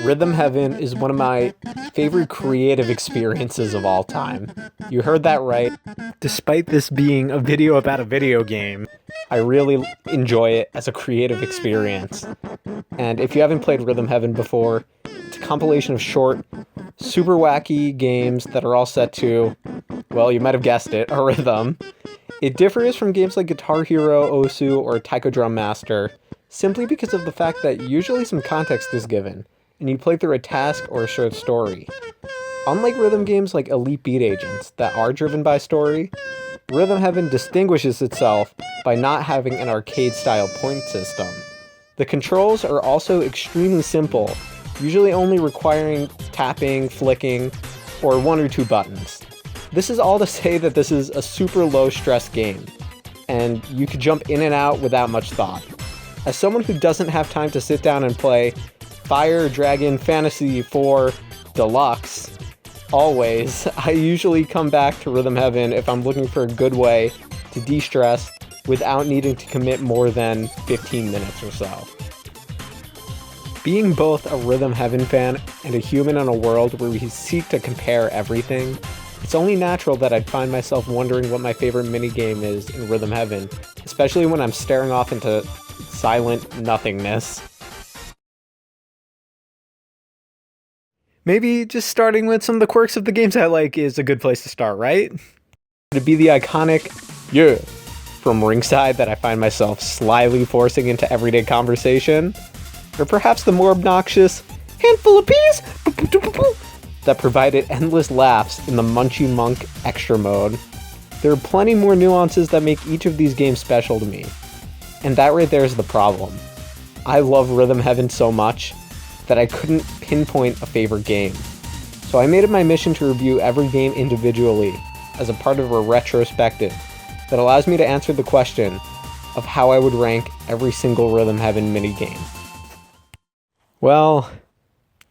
Rhythm Heaven is one of my favorite creative experiences of all time. You heard that right. Despite this being a video about a video game, I really enjoy it as a creative experience. And if you haven't played Rhythm Heaven before, it's a compilation of short, super wacky games that are all set to, well, you might have guessed it, a rhythm. It differs from games like Guitar Hero, Osu, or Taiko Drum Master, simply because of the fact that usually some context is given, and you play through a task or a short story. Unlike rhythm games like Elite Beat Agents that are driven by story, Rhythm Heaven distinguishes itself by not having an arcade-style point system. The controls are also extremely simple, usually only requiring tapping, flicking, or one or two buttons. This is all to say that this is a super low-stress game, and you could jump in and out without much thought. As someone who doesn't have time to sit down and play Fire Dragon Fantasy 4 Deluxe, always, I usually come back to Rhythm Heaven if I'm looking for a good way to de-stress without needing to commit more than 15 minutes or so. Being both a Rhythm Heaven fan and a human in a world where we seek to compare everything, it's only natural that I'd find myself wondering what my favorite minigame is in Rhythm Heaven, especially when I'm staring off into silent nothingness. Maybe just starting with some of the quirks of the games I like is a good place to start, right? To be the iconic, yeah, from ringside that I find myself slyly forcing into everyday conversation, or perhaps the more obnoxious, handful of peas, that provided endless laughs in the Munchie Monk extra mode. There are plenty more nuances that make each of these games special to me. And that right there is the problem. I love Rhythm Heaven so much that I couldn't pinpoint a favorite game. So I made it my mission to review every game individually as a part of a retrospective that allows me to answer the question of how I would rank every single Rhythm Heaven minigame. Well,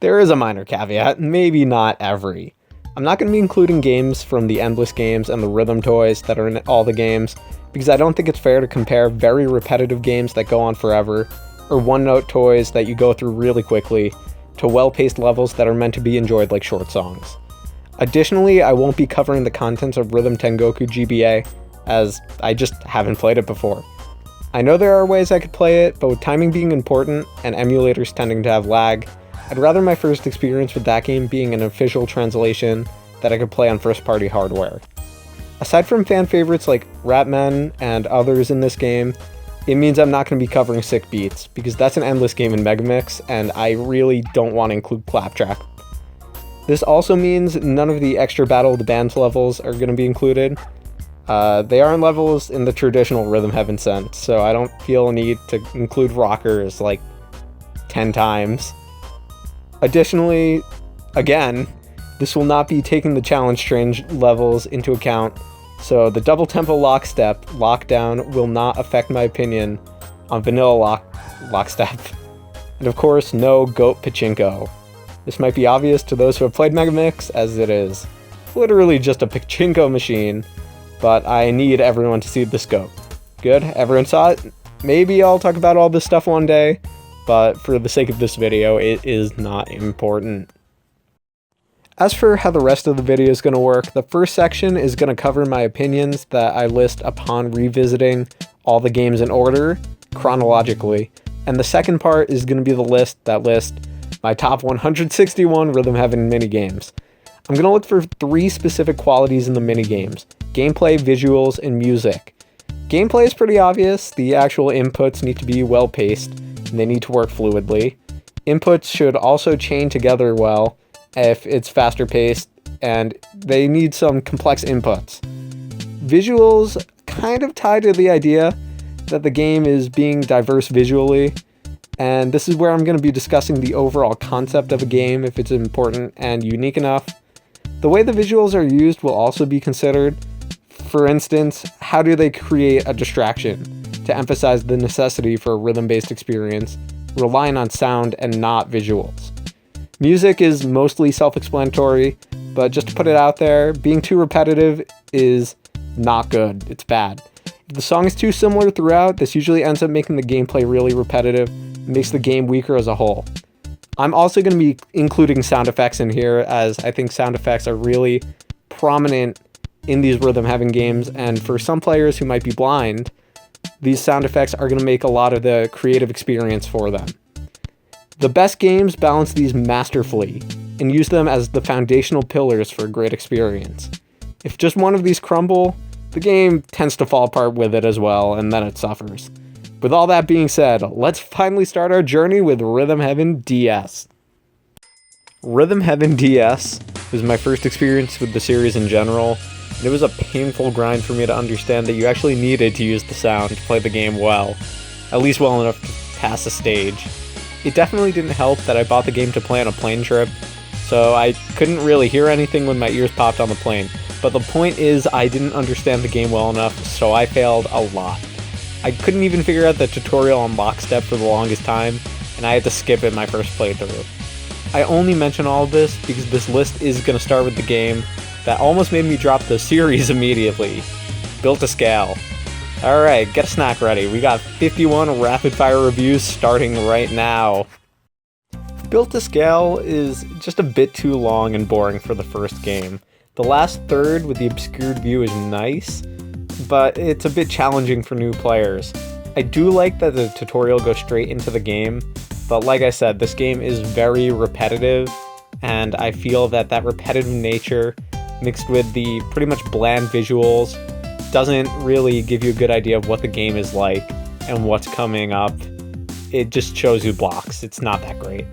there is a minor caveat, maybe not every. I'm not going to be including games from the Endless Games and the Rhythm Toys that are in all the games, because I don't think it's fair to compare very repetitive games that go on forever, or one-note toys that you go through really quickly, to well-paced levels that are meant to be enjoyed like short songs. Additionally, I won't be covering the contents of Rhythm Tengoku GBA, as I just haven't played it before. I know there are ways I could play it, but with timing being important, and emulators tending to have lag, I'd rather my first experience with that game being an official translation that I could play on first-party hardware. Aside from fan favorites like Ratman and others in this game, it means I'm not going to be covering Sick Beats, because that's an endless game in Megamix, and I really don't want to include Claptrap. This also means none of the extra Battle of the Bands levels are going to be included. They aren't levels in the traditional Rhythm Heaven sense, so I don't feel a need to include rockers like 10 times. Additionally, again, this will not be taking the challenge strange levels into account, so the double tempo lockstep lockdown will not affect my opinion on vanilla lockstep. And of course, no goat pachinko. This might be obvious to those who have played Megamix, as it is literally just a pachinko machine, but I need everyone to see the scope. Good, everyone saw it? Maybe I'll talk about all this stuff one day, but for the sake of this video, it is not important. As for how the rest of the video is going to work, the first section is going to cover my opinions that I list upon revisiting all the games in order, chronologically, and the second part is going to be the list that lists my top 161 Rhythm Heaven minigames. I'm going to look for 3 specific qualities in the minigames: gameplay, visuals, and music. Gameplay is pretty obvious. The actual inputs need to be well paced, and they need to work fluidly. Inputs should also chain together well if it's faster paced, and they need some complex inputs. Visuals kind of tie to the idea that the game is being diverse visually, and this is where I'm going to be discussing the overall concept of a game, if it's important and unique enough. The way the visuals are used will also be considered. For instance, how do they create a distraction to emphasize the necessity for a rhythm-based experience, relying on sound and not visuals? Music is mostly self-explanatory, but just to put it out there, being too repetitive is not good. It's bad. If the song is too similar throughout, this usually ends up making the gameplay really repetitive, and makes the game weaker as a whole. I'm also going to be including sound effects in here, as I think sound effects are really prominent in these rhythm-heavy games, and for some players who might be blind, these sound effects are going to make a lot of the creative experience for them. The best games balance these masterfully and use them as the foundational pillars for a great experience. If just one of these crumble, the game tends to fall apart with it as well, and then it suffers. With all that being said, let's finally start our journey with Rhythm Heaven DS. Rhythm Heaven DS was my first experience with the series in general, and it was a painful grind for me to understand that you actually needed to use the sound to play the game well, at least well enough to pass a stage. It definitely didn't help that I bought the game to play on a plane trip, so I couldn't really hear anything when my ears popped on the plane. But the point is, I didn't understand the game well enough, so I failed a lot. I couldn't even figure out the tutorial on lockstep for the longest time, and I had to skip it my first playthrough. I only mention all of this because this list is going to start with the game that almost made me drop the series immediately. Built to Scale. Alright, get a snack ready. We got 51 rapid fire reviews starting right now. Built to Scale is just a bit too long and boring for the first game. The last third with the obscured view is nice, but it's a bit challenging for new players. I do like that the tutorial goes straight into the game, but like I said, this game is very repetitive, and I feel that that repetitive nature mixed with the pretty much bland visuals doesn't really give you a good idea of what the game is like and what's coming up. It just shows you blocks. It's not that great.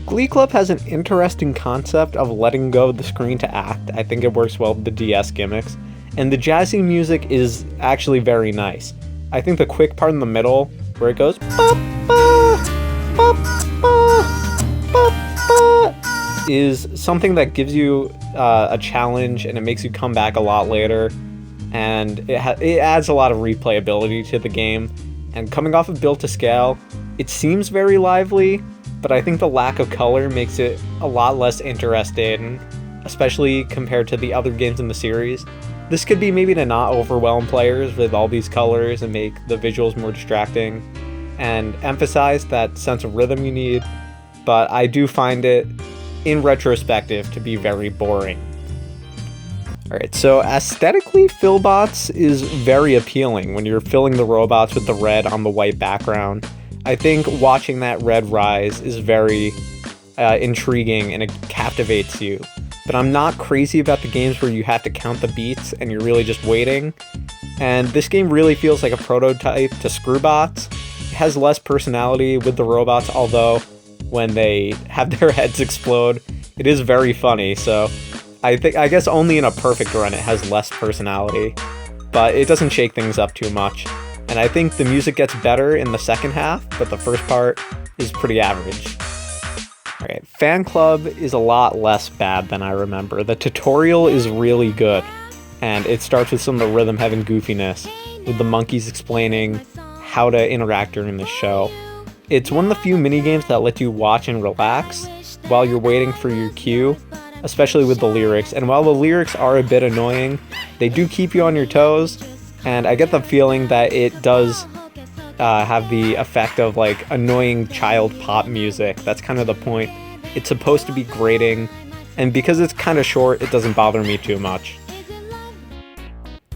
Glee Club has an interesting concept of letting go of the screen to act. I think it works well with the DS gimmicks. And the jazzy music is actually very nice. I think the quick part in the middle, where it goes is something that gives you a challenge, and it makes you come back a lot later. And it adds a lot of replayability to the game. And coming off of Built to Scale, it seems very lively, but I think the lack of color makes it a lot less interesting, especially compared to the other games in the series. This could be maybe to not overwhelm players with all these colors and make the visuals more distracting and emphasize that sense of rhythm you need, but I do find it, in retrospective, to be very boring. Alright, so aesthetically, Philbots is very appealing when you're filling the robots with the red on the white background. I think watching that red rise is very intriguing, and it captivates you. But I'm not crazy about the games where you have to count the beats and you're really just waiting. And this game really feels like a prototype to Screwbots. It has less personality with the robots, although when they have their heads explode, it is very funny. So I guess only in a perfect run it has less personality, but it doesn't shake things up too much. And I think the music gets better in the second half, but the first part is pretty average. Alright, Fan Club is a lot less bad than I remember. The tutorial is really good, and it starts with some of the rhythm-heavy goofiness, with the monkeys explaining how to interact during the show. It's one of the few minigames that let you watch and relax while you're waiting for your cue, especially with the lyrics. And while the lyrics are a bit annoying, they do keep you on your toes, and I get the feeling that it does have the effect of like annoying child pop music. That's kind of the point. It's supposed to be grating, and because it's kind of short, it doesn't bother me too much.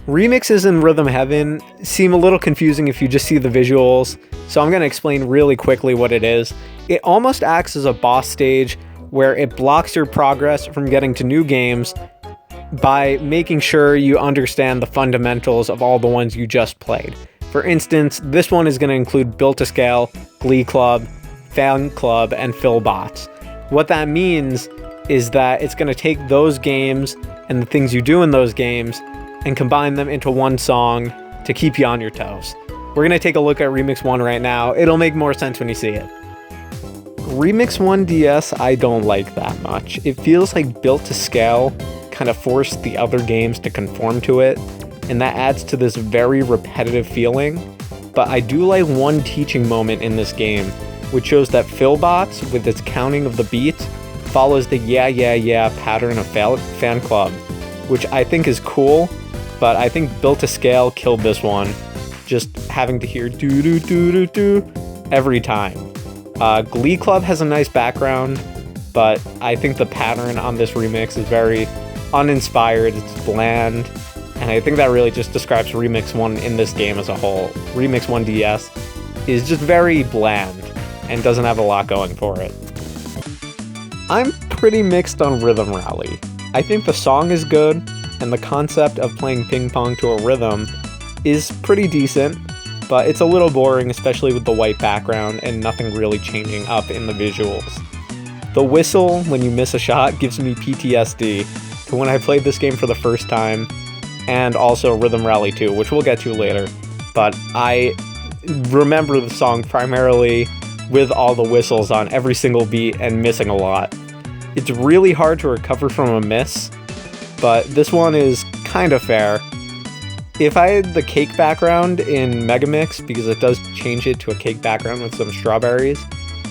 Remixes in Rhythm Heaven seem a little confusing if you just see the visuals, so I'm going to explain really quickly what it is. It almost acts as a boss stage where it blocks your progress from getting to new games by making sure you understand the fundamentals of all the ones you just played. For instance, this one is going to include Built to Scale, Glee Club, Fan Club, and Philbots. What that means is that it's going to take those games and the things you do in those games and combine them into one song to keep you on your toes. We're going to take a look at Remix 1 right now. It'll make more sense when you see it. Remix 1 DS I don't like that much. It feels like Built to Scale kind of forced the other games to conform to it, and that adds to this very repetitive feeling. But I do like one teaching moment in this game, which shows that Philbots, with its counting of the beats, follows the yeah yeah yeah pattern of Fan Club, which I think is cool, but I think Built to Scale killed this one, just having to hear do do do do do every time. Glee Club has a nice background, but I think the pattern on this remix is very uninspired, it's bland, and I think that really just describes Remix 1 in this game as a whole. Remix 1 DS is just very bland and doesn't have a lot going for it. I'm pretty mixed on Rhythm Rally. I think the song is good, and the concept of playing ping pong to a rhythm is pretty decent, but it's a little boring, especially with the white background and nothing really changing up in the visuals. The whistle when you miss a shot gives me PTSD to when I played this game for the first time, and also Rhythm Rally 2, which we'll get to later, but I remember the song primarily with all the whistles on every single beat and missing a lot. It's really hard to recover from a miss, but this one is kind of fair. If I had the cake background in Megamix, because it does change it to a cake background with some strawberries,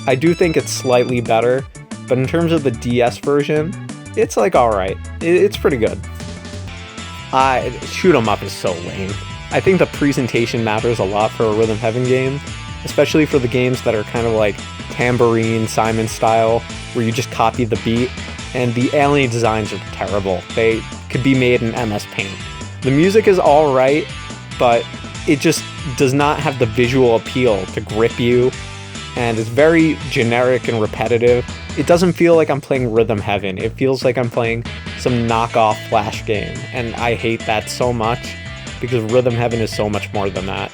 I do think it's slightly better, but in terms of the DS version, it's like alright. It's pretty good. Shoot 'em up is so lame. I think the presentation matters a lot for a Rhythm Heaven game, especially for the games that are kind of like Tambourine, Simon style, where you just copy the beat, and the alien designs are terrible. They could be made in MS Paint. The music is alright, but it just does not have the visual appeal to grip you, and it's very generic and repetitive. It doesn't feel like I'm playing Rhythm Heaven. It feels like I'm playing some knockoff Flash game, and I hate that so much, because Rhythm Heaven is so much more than that.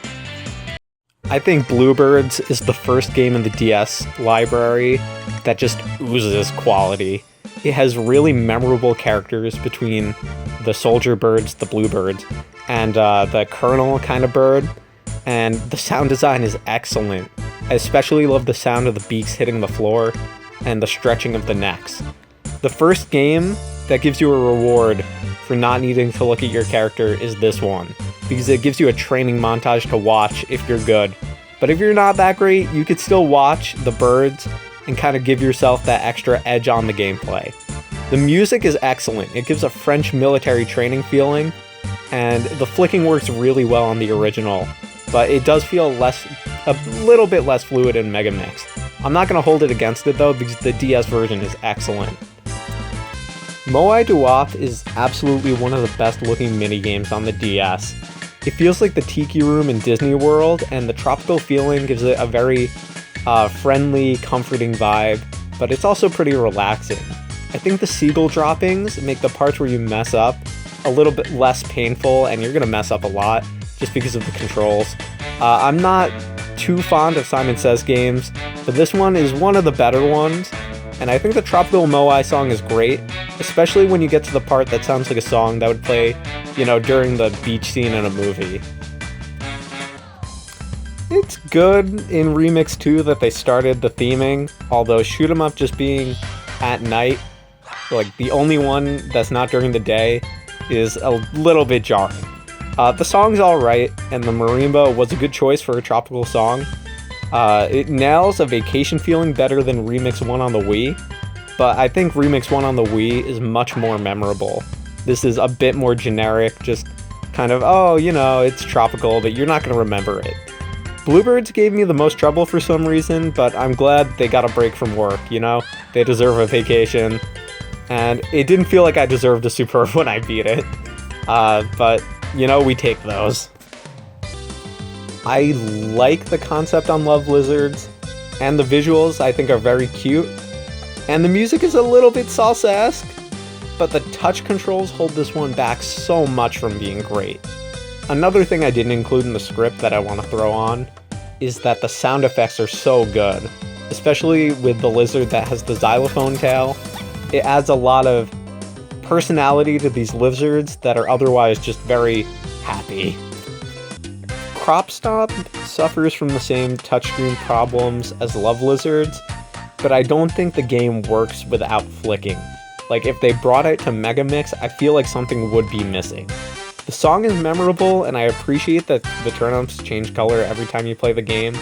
I think Bluebirds is the first game in the DS library that just oozes quality. It has really memorable characters between the soldier birds, the bluebirds, and the colonel kind of bird, and the sound design is excellent. I especially love the sound of the beaks hitting the floor and the stretching of the necks. The first game that gives you a reward for not needing to look at your character is this one, because it gives you a training montage to watch if you're good. But if you're not that great, you could still watch the birds and kind of give yourself that extra edge on the gameplay. The music is excellent. It gives a French military training feeling, and the flicking works really well on the original, but it does feel a little bit less fluid in Megamix. I'm not going to hold it against it though, because the DS version is excellent. Moai Duop is absolutely one of the best looking minigames on the DS. It feels like the Tiki Room in Disney World, and the tropical feeling gives it a very friendly, comforting vibe, but it's also pretty relaxing. I think the seagull droppings make the parts where you mess up a little bit less painful, and you're going to mess up a lot just because of the controls. I'm not too fond of Simon Says games, but this one is one of the better ones, and I think the Tropical Moai song is great, especially when you get to the part that sounds like a song that would play, during the beach scene in a movie. It's good in Remix 2 that they started the theming, although Shoot 'em Up just being at night, like the only one that's not during the day, is a little bit jarring. The song's alright, and the marimba was a good choice for a tropical song. It nails a vacation feeling better than Remix 1 on the Wii, but I think Remix 1 on the Wii is much more memorable. This is a bit more generic, just kind of, it's tropical, but you're not going to remember it. Bluebirds gave me the most trouble for some reason, but I'm glad they got a break from work, They deserve a vacation, and it didn't feel like I deserved a Superb when I beat it. But, we take those. I like the concept on Love Lizards, and the visuals I think are very cute, and the music is a little bit salsa-esque, but the touch controls hold this one back so much from being great. Another thing I didn't include in the script that I want to throw on is that the sound effects are so good, especially with the lizard that has the xylophone tail. It adds a lot of personality to these lizards that are otherwise just very happy. Crop Stomp suffers from the same touchscreen problems as Love Lizards, but I don't think the game works without flicking. Like, if they brought it to Megamix, I feel like something would be missing. The song is memorable, and I appreciate that the turnips change color every time you play the game.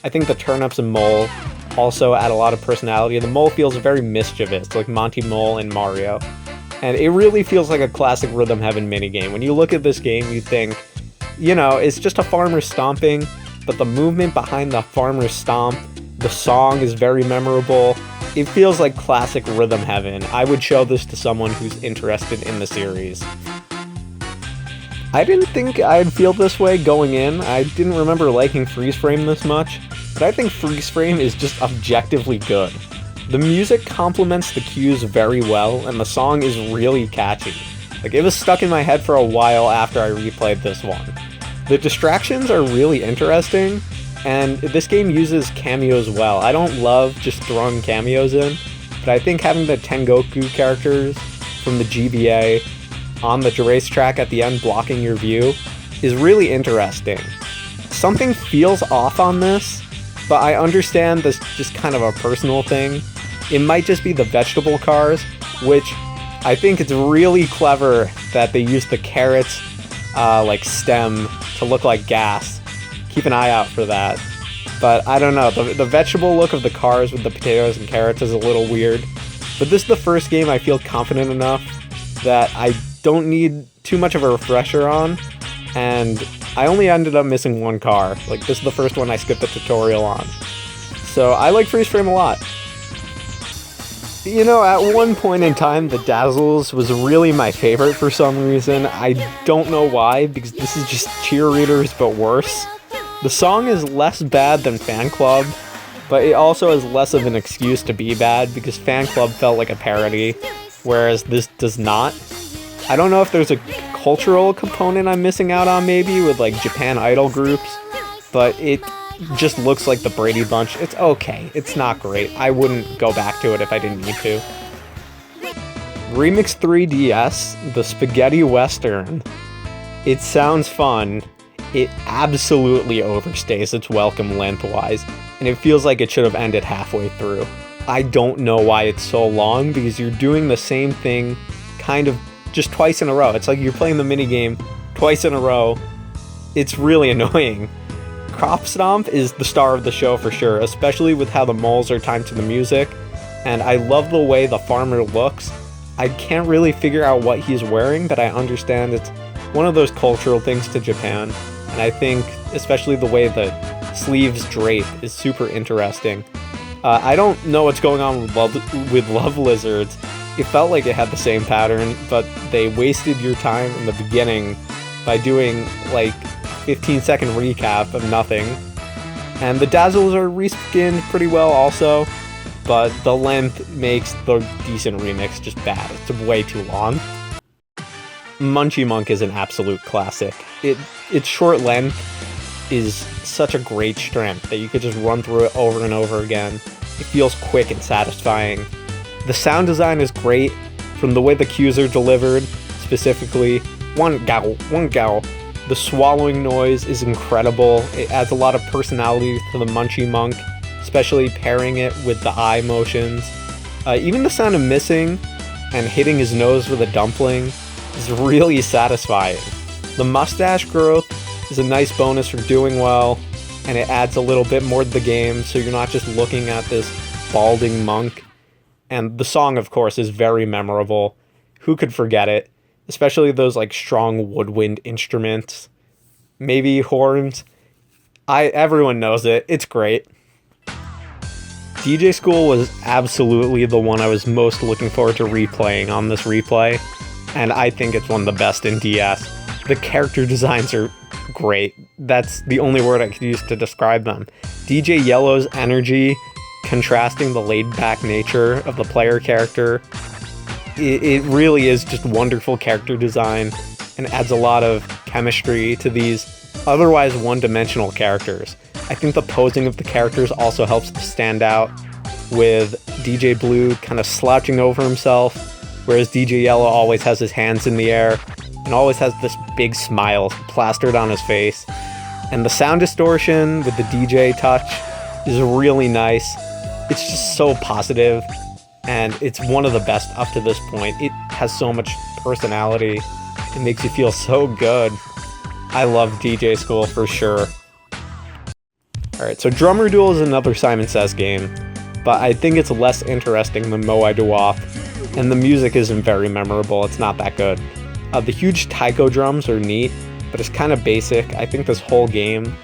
I think the turnips and mole also add a lot of personality. The mole feels very mischievous, like Monty Mole in Mario. And it really feels like a classic Rhythm Heaven minigame. When you look at this game, you think, it's just a farmer stomping, but the movement behind the farmer stomp The song is very memorable. It feels like classic rhythm heaven. I would show this to someone who's interested in the series. I didn't think I'd feel this way going in. I didn't remember liking Freeze Frame this much, but I think Freeze Frame is just objectively good. The music complements the cues very well, and the song is really catchy. Like, it was stuck in my head for a while after I replayed this one. The distractions are really interesting, and this game uses cameos well. I don't love just throwing cameos in, but I think having the Tengoku characters from the GBA on the racetrack at the end blocking your view is really interesting. Something feels off on this, but I understand this just kind of a personal thing. It might just be the vegetable cars, which I think it's really clever that they use the carrots like stem to look like gas. Keep an eye out for that. But I don't know, the vegetable look of the cars with the potatoes and carrots is a little weird. But this is the first game I feel confident enough that I don't need too much of a refresher on, and I only ended up missing one car. Like, this is the first one I skipped the tutorial on. So I like Freeze Frame a lot. You know, at one point in time, the Dazzles was really my favorite for some reason. I don't know why, because this is just cheerleaders but worse. The song is less bad than Fan Club, but it also has less of an excuse to be bad, because Fan Club felt like a parody, whereas this does not. I don't know if there's a cultural component I'm missing out on maybe with like Japan Idol groups, but it just looks like the Brady Bunch. It's okay. It's not great. I wouldn't go back to it if I didn't need to. Remix 3DS, the Spaghetti Western. It sounds fun. It absolutely overstays its welcome lengthwise, and it feels like it should have ended halfway through. I don't know why it's so long, because you're doing the same thing kind of just twice in a row. It's like you're playing the minigame twice in a row. It's really annoying. Crop Stomp is the star of the show for sure, especially with how the moles are timed to the music, and I love the way the farmer looks. I can't really figure out what he's wearing, but I understand it's one of those cultural things to Japan, and I think especially the way the sleeves drape is super interesting. I don't know what's going on with Love Lizards. It felt like it had the same pattern, but they wasted your time in the beginning by doing like 15-second recap of nothing. And the Dazzles are reskinned pretty well also, but the length makes the decent remix just bad. It's way too long. Munchie Monk is an absolute classic. Its short length is such a great strength that you could just run through it over and over again. It feels quick and satisfying. The sound design is great, from the way the cues are delivered, specifically, one gao. The swallowing noise is incredible. It adds a lot of personality to the Munchie Monk, especially pairing it with the eye motions. Even the sound of missing and hitting his nose with a dumpling is really satisfying. The mustache growth is a nice bonus for doing well, and it adds a little bit more to the game, so you're not just looking at this balding monk. And the song, of course, is very memorable. Who could forget it? Especially those like strong woodwind instruments. Maybe horns. Everyone knows it. It's great. DJ School was absolutely the one I was most looking forward to replaying on this replay, and I think it's one of the best in DS. The character designs are great. That's the only word I could use to describe them. DJ Yellow's energy, contrasting the laid-back nature of the player character, it really is just wonderful character design and adds a lot of chemistry to these otherwise one-dimensional characters. I think the posing of the characters also helps to stand out, with DJ Blue kind of slouching over himself, whereas DJ Yellow always has his hands in the air and always has this big smile plastered on his face. And the sound distortion with the DJ touch is really nice. It's just so positive, and it's one of the best up to this point. It has so much personality. It makes you feel so good. I love DJ School for sure. Alright, so Drummer Duel is another Simon Says game, but I think it's less interesting than Moai Duoth, and the music isn't very memorable. It's not that good. The huge taiko drums are neat, but it's kind of basic. I think this whole game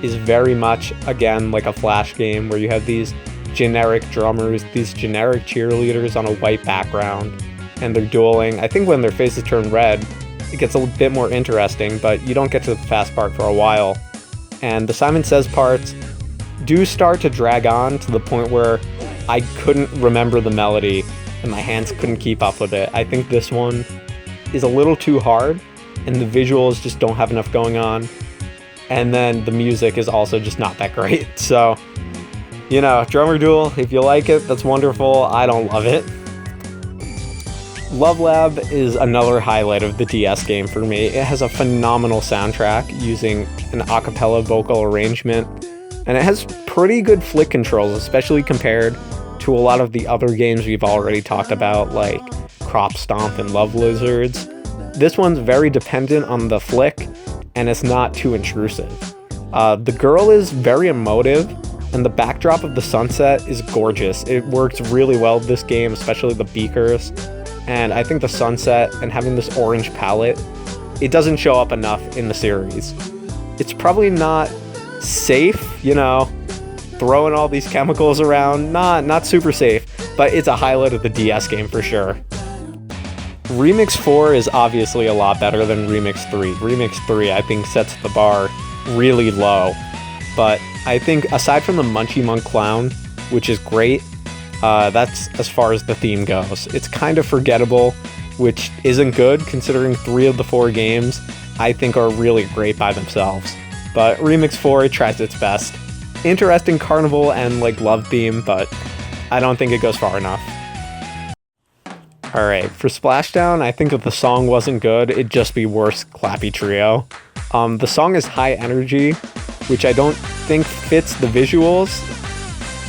is very much, again, like a Flash game where you have these generic drummers, these generic cheerleaders on a white background, and they're dueling. I think when their faces turn red, it gets a bit more interesting, but you don't get to the fast part for a while. And the Simon Says parts do start to drag on to the point where I couldn't remember the melody and my hands couldn't keep up with it. I think this one is a little too hard and the visuals just don't have enough going on. And then the music is also just not that great. So, you know, Drummer Duel, if you like it, that's wonderful. I don't love it. Love Lab is another highlight of the DS game for me. It has a phenomenal soundtrack using an a cappella vocal arrangement, and it has pretty good flick controls, especially compared to a lot of the other games we've already talked about, like Crop Stomp and Love Lizards. This one's very dependent on the flick, and it's not too intrusive. The girl is very emotive, and the backdrop of the sunset is gorgeous. It works really well this game, especially the beakers. And I think the sunset and having this orange palette, it doesn't show up enough in the series. It's probably not safe, you know, throwing all these chemicals around, not super safe, but it's a highlight of the DS game for sure. Remix 4 is obviously a lot better than Remix 3. Remix 3, I think, sets the bar really low. But I think aside from the Munchie Monk Clown, which is great, that's as far as the theme goes. It's kind of forgettable, which isn't good considering 3 of the 4 games I think are really great by themselves. But Remix 4, it tries its best. Interesting carnival and like love theme, but I don't think it goes far enough. Alright, for Splashdown, I think if the song wasn't good, it'd just be worse Clappy Trio. The song is high energy, which I don't think fits the visuals.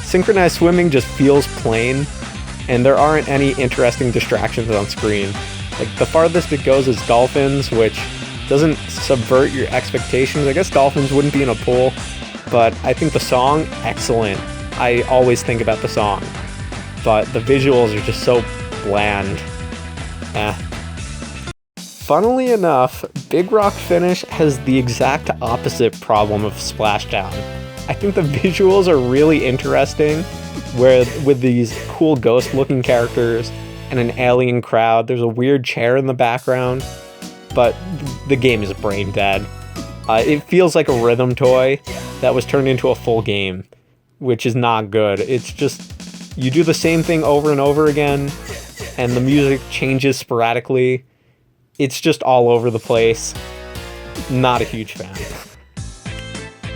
Synchronized swimming just feels plain, and there aren't any interesting distractions on screen. Like, the farthest it goes is dolphins, which doesn't subvert your expectations. I guess dolphins wouldn't be in a pool, but I think the song, excellent. I always think about the song, but the visuals are just so bland. Funnily enough, Big Rock Finish has the exact opposite problem of Splashdown. I think the visuals are really interesting, with these cool ghost-looking characters and an alien crowd. There's a weird chair in the background, but the game is brain dead. It feels like a rhythm toy that was turned into a full game, which is not good. It's just, you do the same thing over and over again, and the music changes sporadically. It's just all over the place. Not a huge fan.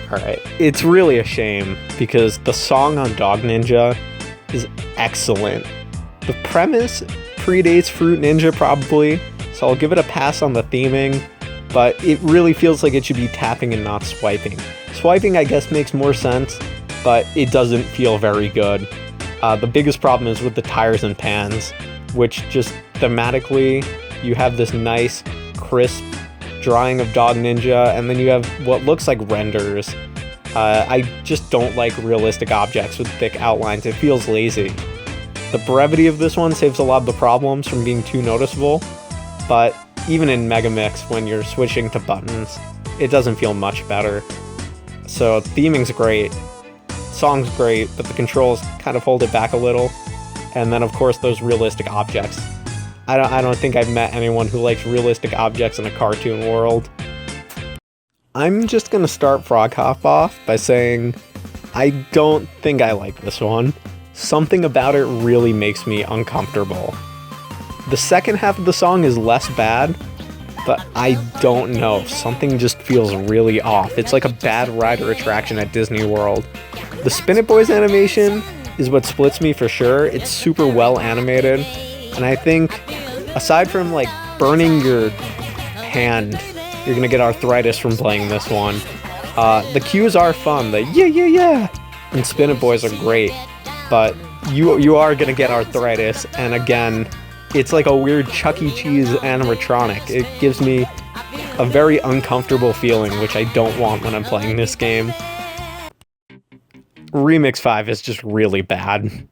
Alright, it's really a shame, because the song on Dog Ninja is excellent. The premise predates Fruit Ninja probably, so I'll give it a pass on the theming, but it really feels like it should be tapping and not swiping. Swiping, I guess, makes more sense, but it doesn't feel very good. The biggest problem is with the tires and pans, which just thematically, you have this nice, crisp drawing of Dog Ninja, and then you have what looks like renders. I just don't like realistic objects with thick outlines. It feels lazy. The brevity of this one saves a lot of the problems from being too noticeable, but even in Megamix, when you're switching to buttons, it doesn't feel much better. So theming's great, song's great, but the controls kind of hold it back a little. And then of course those realistic objects. I don't think I've met anyone who likes realistic objects in a cartoon world. I'm just gonna start Frog Hop off by saying I don't think I like this one. Something about it really makes me uncomfortable. The second half of the song is less bad, but I don't know. Something just feels really off. It's like a bad rider attraction at Disney World. The Spin It Boys animation is what splits me for sure. It's super well animated, and I think aside from like burning your hand, you're gonna get arthritis from playing this one. The cues are fun. The yeah and Spin It Boys are great, but you are gonna get arthritis, and again, it's like a weird Chuck E. Cheese animatronic. It gives me a very uncomfortable feeling, which I don't want when I'm playing this game. Remix 5 is just really bad.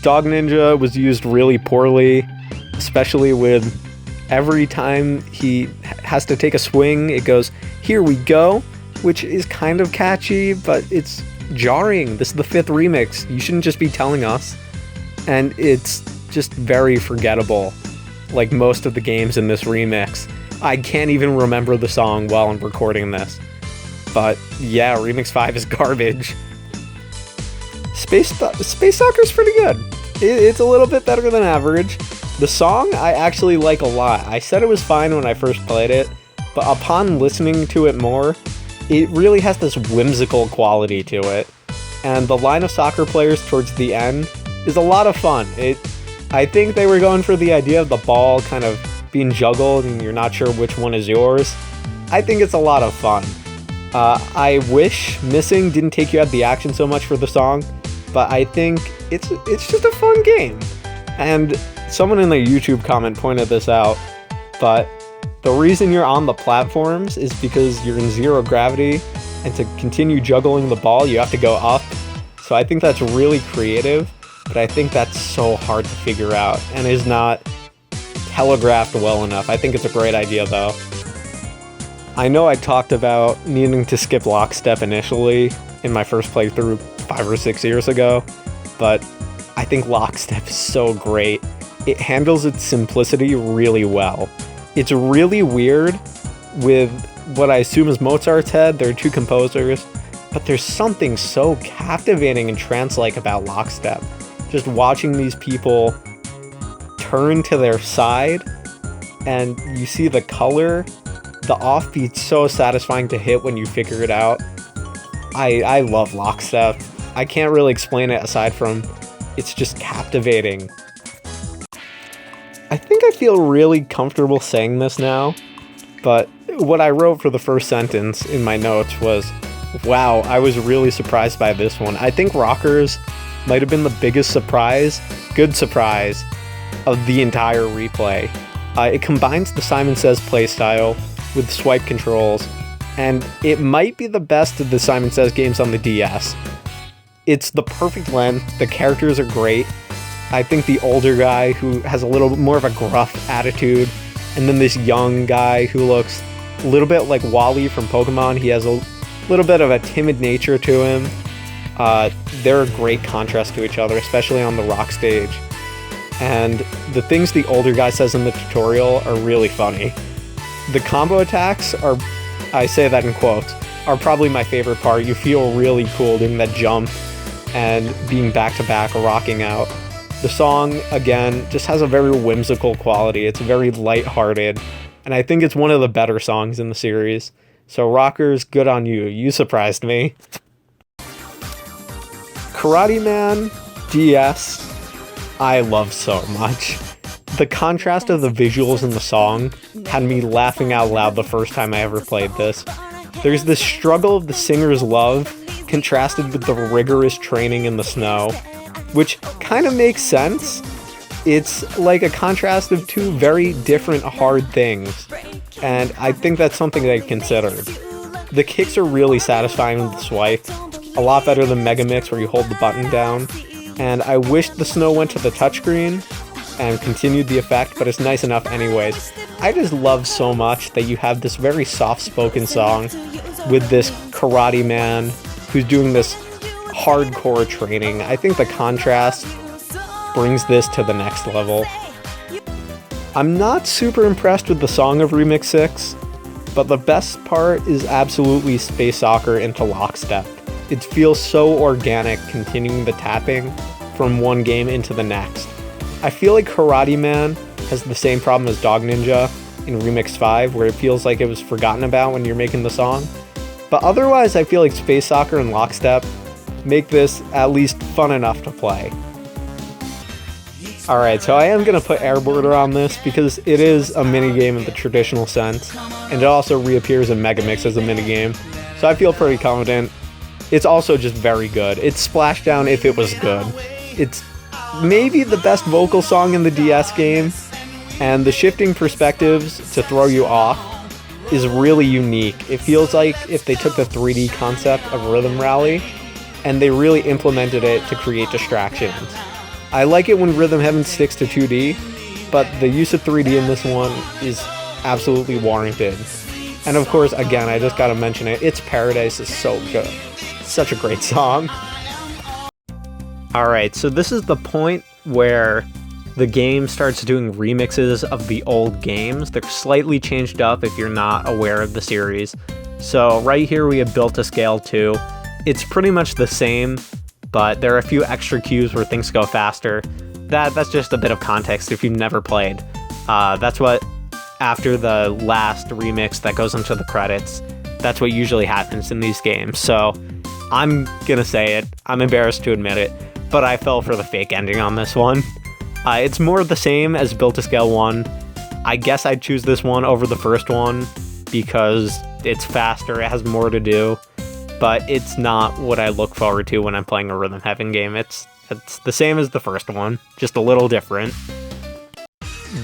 Dog Ninja was used really poorly, especially with every time he has to take a swing, it goes, here we go, which is kind of catchy, but it's jarring. This is the 5th remix. You shouldn't just be telling us. And it's just very forgettable, like most of the games in this remix. I can't even remember the song while I'm recording this. But yeah, Remix 5 is garbage. Space Soccer's pretty good. It's a little bit better than average. The song I actually like a lot. I said it was fine when I first played it, but upon listening to it more, it really has this whimsical quality to it. And the line of soccer players towards the end is a lot of fun. I think they were going for the idea of the ball kind of being juggled and you're not sure which one is yours. I think it's a lot of fun. I wish Missing didn't take you out of the action so much for the song, but I think it's just a fun game. And someone in the YouTube comment pointed this out, but the reason you're on the platforms is because you're in zero gravity, and to continue juggling the ball, you have to go up. So I think that's really creative, but I think that's so hard to figure out and is not telegraphed well enough. I think it's a great idea, though. I know I talked about needing to skip lockstep initially in my first playthrough 5 or 6 years ago, but I think lockstep is so great. It handles its simplicity really well. It's really weird with what I assume is Mozart's head. There are 2 composers, but there's something so captivating and trance-like about lockstep. Just watching these people turn to their side, and you see the color, the offbeat's so satisfying to hit when you figure it out. I love lockstep. I can't really explain it aside from it's just captivating. I think I feel really comfortable saying this now, but what I wrote for the first sentence in my notes was, wow, I was really surprised by this one. I think Rockers might have been the biggest surprise, good surprise, of the entire replay. It combines the Simon Says playstyle with swipe controls, and it might be the best of the Simon Says games on the DS. It's the perfect length, the characters are great. I think the older guy who has a little bit more of a gruff attitude, and then this young guy who looks a little bit like Wally from Pokemon. He has a little bit of a timid nature to him. They're a great contrast to each other, especially on the rock stage. And the things the older guy says in the tutorial are really funny. The combo attacks are, I say that in quotes, are probably my favorite part. You feel really cool doing that jump and being back-to-back, rocking out. The song, again, just has a very whimsical quality. It's very lighthearted, and I think it's one of the better songs in the series. So Rockers, good on you. You surprised me. Karate Man DS, I love so much. The contrast of the visuals in the song had me laughing out loud the first time I ever played this. There's this struggle of the singer's love contrasted with the rigorous training in the snow, which kind of makes sense. It's like a contrast of 2 very different hard things, and I think that's something they considered. The kicks are really satisfying with the swipe, a lot better than Megamix where you hold the button down, and I wish the snow went to the touchscreen and continued the effect, but it's nice enough anyways. I just love so much that you have this very soft-spoken song with this karate man who's doing this hardcore training. I think the contrast brings this to the next level. I'm not super impressed with the song of Remix 6, but the best part is absolutely Space Soccer into lockstep. It feels so organic continuing the tapping from one game into the next. I feel like Karate Man has the same problem as Dog Ninja in Remix 5, where it feels like it was forgotten about when you're making the song. But otherwise, I feel like Space Soccer and Lockstep make this at least fun enough to play. Alright, so I am going to put Air Border on this because it is a minigame in the traditional sense, and it also reappears in Megamix as a minigame, so I feel pretty confident. It's also just very good. It's Splashdown if it was good. It's maybe the best vocal song in the DS game, and the shifting perspectives to throw you off is really unique. It feels like if they took the 3D concept of Rhythm Rally and they really implemented it to create distractions. I like it when Rhythm Heaven sticks to 2D, but the use of 3D in this one is absolutely warranted. And of course, again, I just gotta mention it, It's Paradise is so good. Such a great song. Alright, so this is the point where the game starts doing remixes of the old games. They're slightly changed up if you're not aware of the series. So right here we have Built to Scale 2. It's pretty much the same, but there are a few extra cues where things go faster. That's just a bit of context if you've never played. That's what, after the last remix that goes into the credits, that's what usually happens in these games. So I'm gonna say it, I'm embarrassed to admit it, but I fell for the fake ending on this one. It's more of the same as Built to Scale 1. I guess I'd choose this one over the first one because it's faster, it has more to do, but it's not what I look forward to when I'm playing a Rhythm Heaven game. It's the same as the first one, just a little different.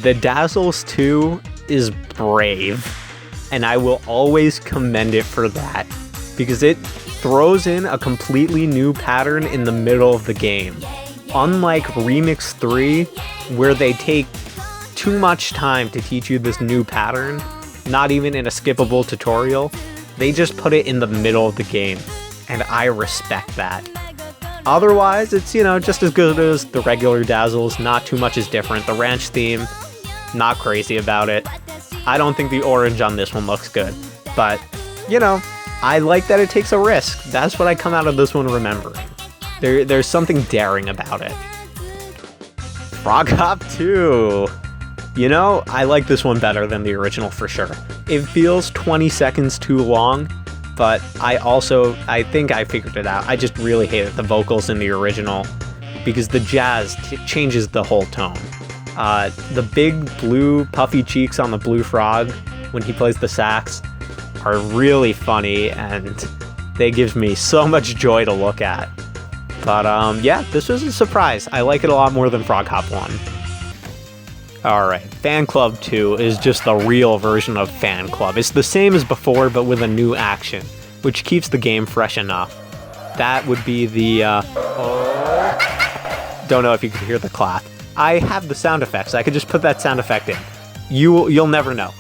The Dazzles 2 is brave, and I will always commend it for that, because it throws in a completely new pattern in the middle of the game. Unlike Remix 3, where they take too much time to teach you this new pattern, not even in a skippable tutorial, they just put it in the middle of the game, and I respect that. Otherwise, it's, just as good as the regular Dazzles, not too much is different. The ranch theme, not crazy about it. I don't think the orange on this one looks good, but, I like that it takes a risk. That's what I come out of this one remembering. There's something daring about it. Frog Hop 2. I like this one better than the original for sure. It feels 20 seconds too long, but I think I figured it out. I just really hated the vocals in the original because the jazz changes the whole tone. The big blue puffy cheeks on the blue frog when he plays the sax are really funny, and they give me so much joy to look at. But yeah, this was a surprise. I like it a lot more than Frog Hop 1. Alright, Fan Club 2 is just the real version of Fan Club. It's the same as before, but with a new action, which keeps the game fresh enough. That would be the, don't know if you could hear the clap. I have the sound effects, I could just put that sound effect in. You'll never know.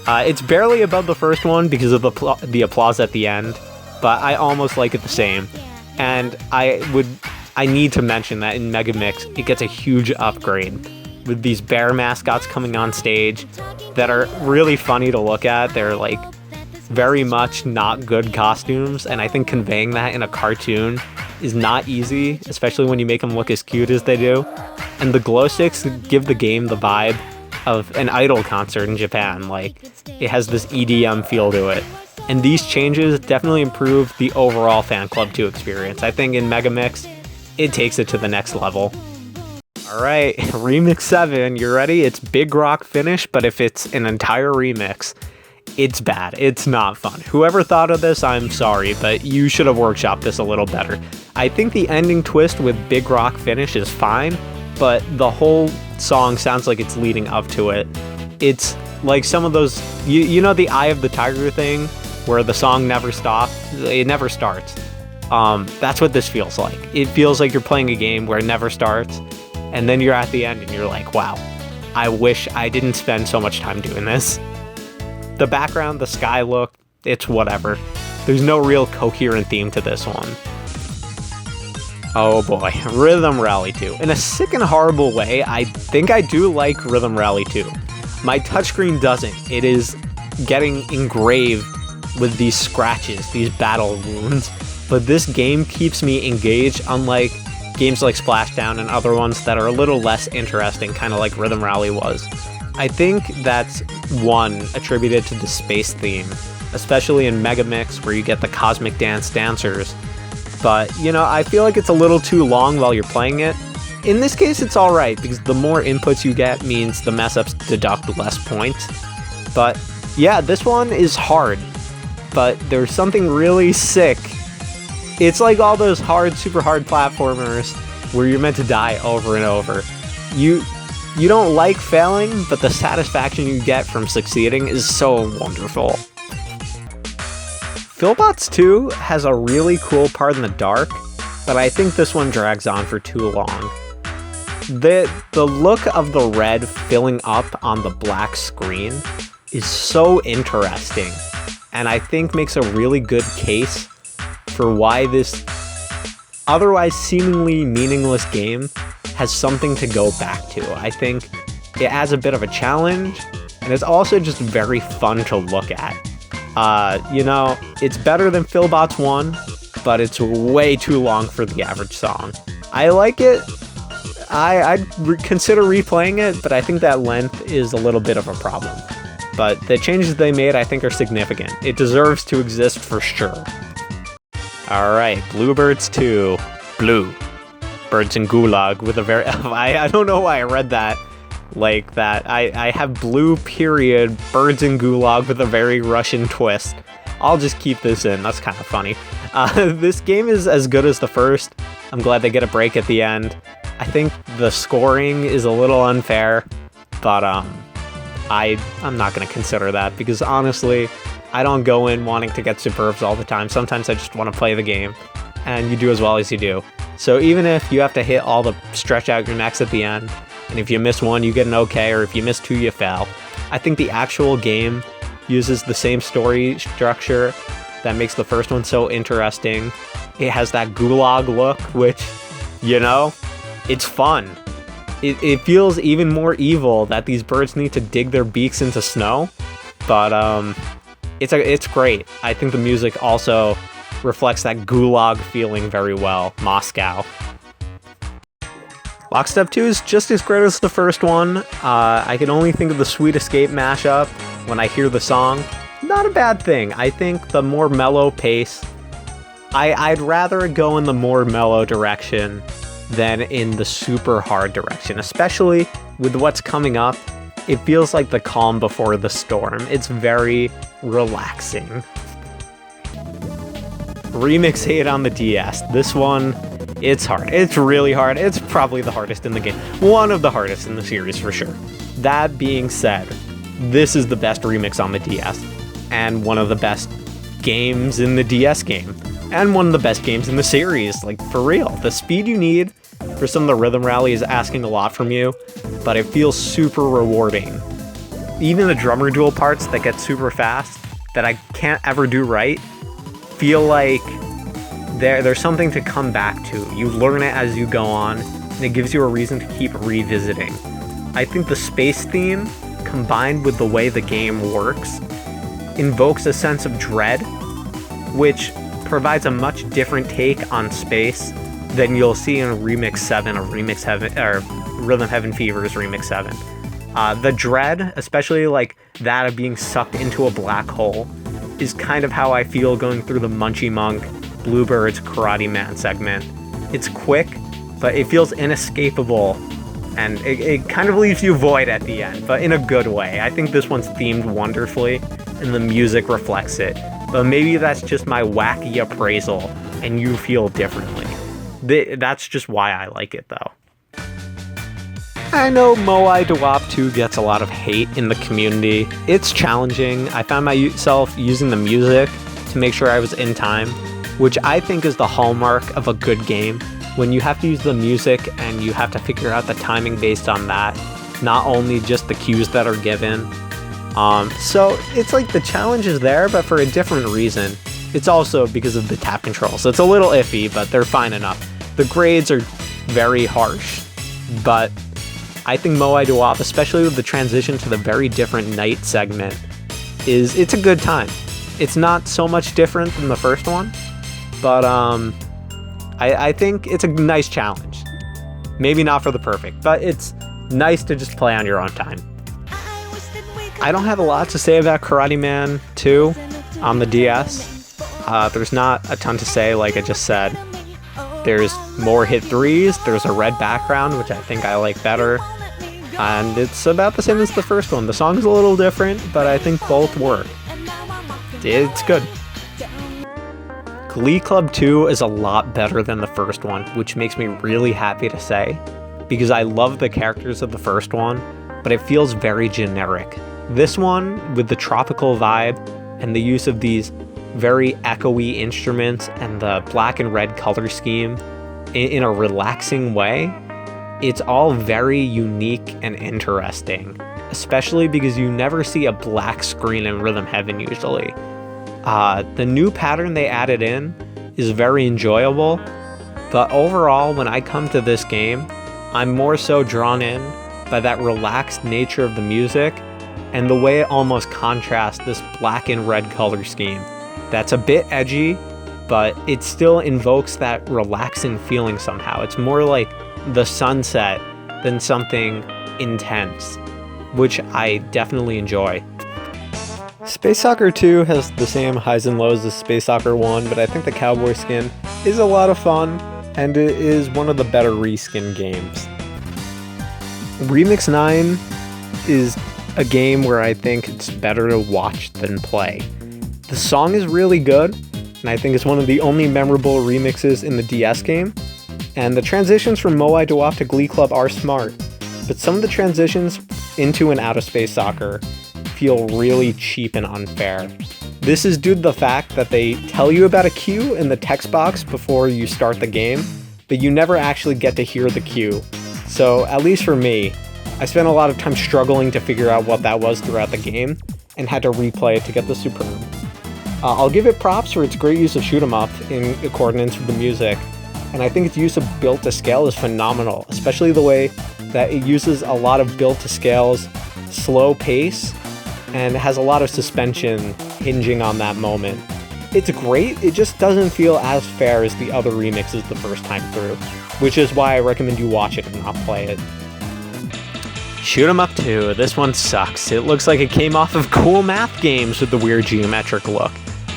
It's barely above the first one because of the applause at the end, but I almost like it the same. And I need to mention that in Megamix, it gets a huge upgrade with these bear mascots coming on stage that are really funny to look at. They're like very much not good costumes, and I think conveying that in a cartoon is not easy, especially when you make them look as cute as they do. And the glow sticks give the game the vibe of an idol concert in Japan. Like, it has this EDM feel to it. And these changes definitely improve the overall Fan Club 2 experience. I think in Megamix, it takes it to the next level. Alright, Remix 7, you ready? It's Big Rock Finish, but if it's an entire remix, it's bad. It's not fun. Whoever thought of this, I'm sorry, but you should have workshopped this a little better. I think the ending twist with Big Rock Finish is fine, but the whole song sounds like it's leading up to it. It's like some of those, you know the Eye of the Tiger thing, where the song never stops? It never starts. That's what this feels like. It feels like you're playing a game where it never starts, and then you're at the end and you're like, wow, I wish I didn't spend so much time doing this. The background, the sky look, it's whatever. There's no real coherent theme to this one. Oh boy, Rhythm Rally 2. In a sick and horrible way, I think I do like Rhythm Rally 2. My touchscreen doesn't. It is getting engraved with these scratches, these battle wounds. But this game keeps me engaged, unlike games like Splashdown and other ones that are a little less interesting, kind of like Rhythm Rally was. I think that's one attributed to the space theme, especially in Megamix where you get the Cosmic Dance dancers. But, I feel like it's a little too long while you're playing it. In this case, it's alright, because the more inputs you get means the mess-ups deduct less points. But, yeah, this one is hard, but there's something really sick. It's like all those super hard platformers where you're meant to die over and over. You don't like failing, but the satisfaction you get from succeeding is so wonderful. Philbots 2 has a really cool part in the dark, but I think this one drags on for too long. The look of the red filling up on the black screen is so interesting. and I think makes a really good case for why this otherwise seemingly meaningless game has something to go back to. I think it adds a bit of a challenge, and it's also just very fun to look at. You know, it's better than Philbot's 1, but it's way too long for the average song. I like it. I'd consider replaying it, but I think that length is a little bit of a problem. But the changes they made, I think, are significant. It deserves to exist for sure. Alright, Bluebirds 2. Blue. Birds in Gulag with a very... I don't know why I read that like that. I have blue period, birds in Gulag with a very Russian twist. I'll just keep this in. That's kind of funny. This game is as good as the first. I'm glad they get a break at the end. I think the scoring is a little unfair, but I'm not going to consider that because honestly, I don't go in wanting to get superbs all the time. Sometimes I just want to play the game, and you do as well as you do. So even if you have to hit all the stretch out your necks at the end, and if you miss one, you get an okay, or if you miss two, you fail. I think the actual game uses the same story structure that makes the first one so interesting. It has that gulag look, which, you know, it's fun. It feels even more evil that these birds need to dig their beaks into snow, but it's great. I think the music also reflects that gulag feeling very well. Moscow. Lockstep 2 is just as great as the first one. I can only think of the Sweet Escape mashup when I hear the song. Not a bad thing. I think the more mellow pace, I'd rather go in the more mellow direction than in the super hard direction, especially with what's coming up. It feels like the calm before the storm. It's very relaxing. Remix 8 on the DS. This one, it's hard. It's really hard. It's probably the hardest in the game. One of the hardest in the series for sure. That being said, this is the best remix on the DS, and one of the best games in the DS game, and one of the best games in the series, like for real. The speed you need for some of the rhythm rally is asking a lot from you, but it feels super rewarding. Even the drummer duel parts that get super fast, that I can't ever do right, feel like there's something to come back to. You learn it as you go on, and it gives you a reason to keep revisiting. I think the space theme, combined with the way the game works, invokes a sense of dread, which provides a much different take on space than you'll see in Remix 7 or Remix Heaven, or Rhythm Heaven Fever's Remix 7. The dread, especially like that of being sucked into a black hole, is kind of how I feel going through the Munchie Monk Bluebirds Karate Man segment. It's quick, but it feels inescapable, and it kind of leaves you void at the end, but in a good way. I think this one's themed wonderfully, and the music reflects it. But maybe that's just my wacky appraisal, and you feel differently. That's just why I like it, though. I know Moai Dewap 2 gets a lot of hate in the community. It's challenging. I found myself using the music to make sure I was in time, which I think is the hallmark of a good game. When you have to use the music and you have to figure out the timing based on that, not only just the cues that are given. So it's like the challenge is there, but for a different reason. It's also because of the tap controls. It's a little iffy, but they're fine enough. The grades are very harsh, but I think Moai Dewap, especially with the transition to the very different night segment, it's a good time. It's not so much different than the first one, but I think it's a nice challenge. Maybe not for the perfect, but it's nice to just play on your own time. I don't have a lot to say about Karate Man 2 on the DS. There's not a ton to say, like I just said. There's more hit threes, there's a red background, which I think I like better, and it's about the same as the first one. The song's a little different, but I think both work. It's good. Glee Club 2 is a lot better than the first one, which makes me really happy to say, because I love the characters of the first one, but it feels very generic. This one, with the tropical vibe and the use of these very echoey instruments and the black and red color scheme in a relaxing way, it's all very unique and interesting, especially because you never see a black screen in Rhythm Heaven usually. The new pattern they added in is very enjoyable, but overall, when I come to this game, I'm more so drawn in by that relaxed nature of the music and the way it almost contrasts this black and red color scheme. That's a bit edgy, but it still invokes that relaxing feeling somehow. It's more like the sunset than something intense, which I definitely enjoy. Space Soccer 2 has the same highs and lows as Space Soccer 1, but I think the cowboy skin is a lot of fun, and it is one of the better reskin games. Remix 9 is a game where I think it's better to watch than play. The song is really good, and I think it's one of the only memorable remixes in the DS game, and the transitions from Moai Dwap to Glee Club are smart, but some of the transitions into and out of Space Soccer feel really cheap and unfair. This is due to the fact that they tell you about a cue in the text box before you start the game, but you never actually get to hear the cue. So, at least for me, I spent a lot of time struggling to figure out what that was throughout the game, and had to replay it to get the Superb. I'll give it props for its great use of shoot 'em up in accordance with the music, and I think its use of build to scale is phenomenal, especially the way that it uses a lot of build to scale's slow pace, and has a lot of suspension hinging on that moment. It's great, it just doesn't feel as fair as the other remixes the first time through, which is why I recommend you watch it and not play it. Shoot 'em up 2, this one sucks. It looks like it came off of Cool Math Games with the weird geometric look.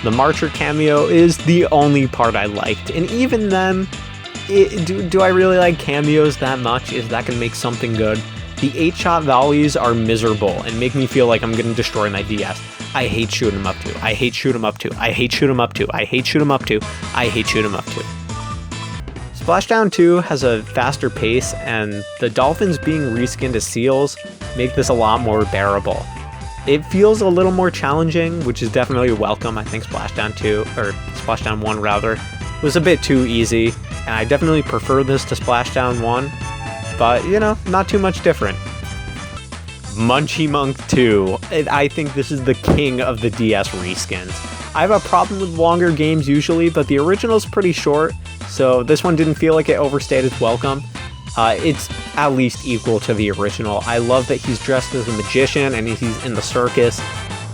The Marcher cameo is the only part I liked, and even then, do I really like cameos that much? Is that gonna make something good? The 8-shot volleys are miserable and make me feel like I'm gonna destroy my DS. I hate shoot 'em up 2. I hate shoot 'em up 2. I hate shoot 'em up 2. I hate shoot 'em up 2. I hate shoot 'em up 2. Splashdown 2 has a faster pace, and the dolphins being reskinned as seals make this a lot more bearable. It feels a little more challenging, which is definitely welcome. I think Splashdown 2, or Splashdown 1 rather, was a bit too easy, and I definitely prefer this to Splashdown 1, but you know, not too much different. Munchie Monk 2. I think this is the king of the DS reskins. I have a problem with longer games usually, but the original's pretty short, so this one didn't feel like it overstayed its welcome. It's at least equal to the original. I love that he's dressed as a magician and he's in the circus,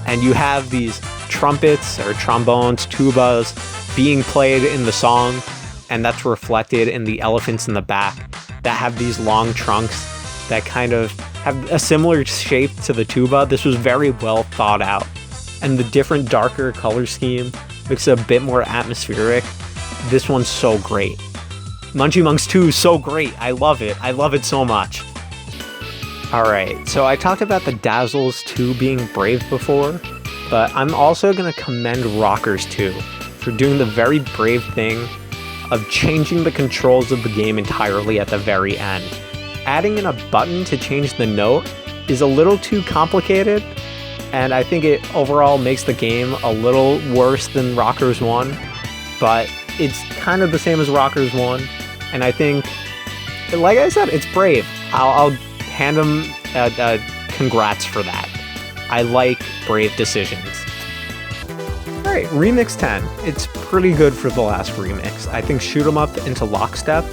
and you have these trumpets or trombones, tubas being played in the song, and that's reflected in the elephants in the back that have these long trunks that kind of have a similar shape to the tuba. This was very well thought out, and the different darker color scheme makes it a bit more atmospheric. This one's so great. Munchie Monks 2 is so great. I love it. I love it so much. Alright, so I talked about the Dazzles 2 being brave before, but I'm also going to commend Rockers 2 for doing the very brave thing of changing the controls of the game entirely at the very end. Adding in a button to change the note is a little too complicated, and I think it overall makes the game a little worse than Rockers 1, but it's kind of the same as Rockers 1, and I think, like I said, it's brave. I'll hand them congrats for that. I like brave decisions. Alright, Remix 10. It's pretty good for the last remix. I think Shoot 'em Up into Lockstep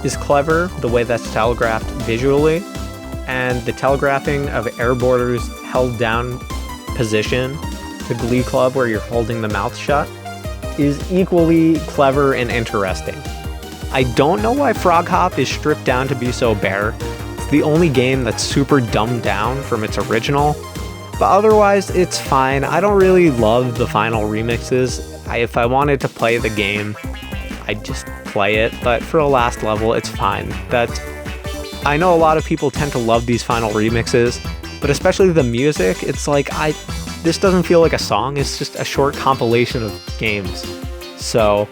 is clever, the way that's telegraphed visually, and the telegraphing of Airboarder's held down position to Glee Club where you're holding the mouth shut is equally clever and interesting. I don't know why Frog Hop is stripped down to be so bare. It's the only game that's super dumbed down from its original, but otherwise it's fine. I don't really love the final remixes. If I wanted to play the game, I'd just play it, but for a last level, it's fine. I know a lot of people tend to love these final remixes, but especially the music, it's like, this doesn't feel like a song, it's just a short compilation of games. So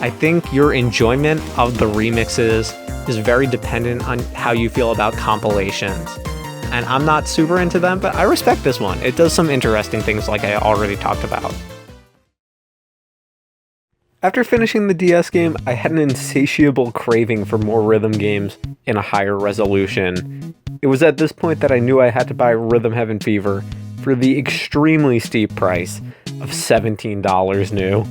I think your enjoyment of the remixes is very dependent on how you feel about compilations. And I'm not super into them, but I respect this one. It does some interesting things like I already talked about. After finishing the DS game, I had an insatiable craving for more rhythm games in a higher resolution. It was at this point that I knew I had to buy Rhythm Heaven Fever for the extremely steep price, of $17 new.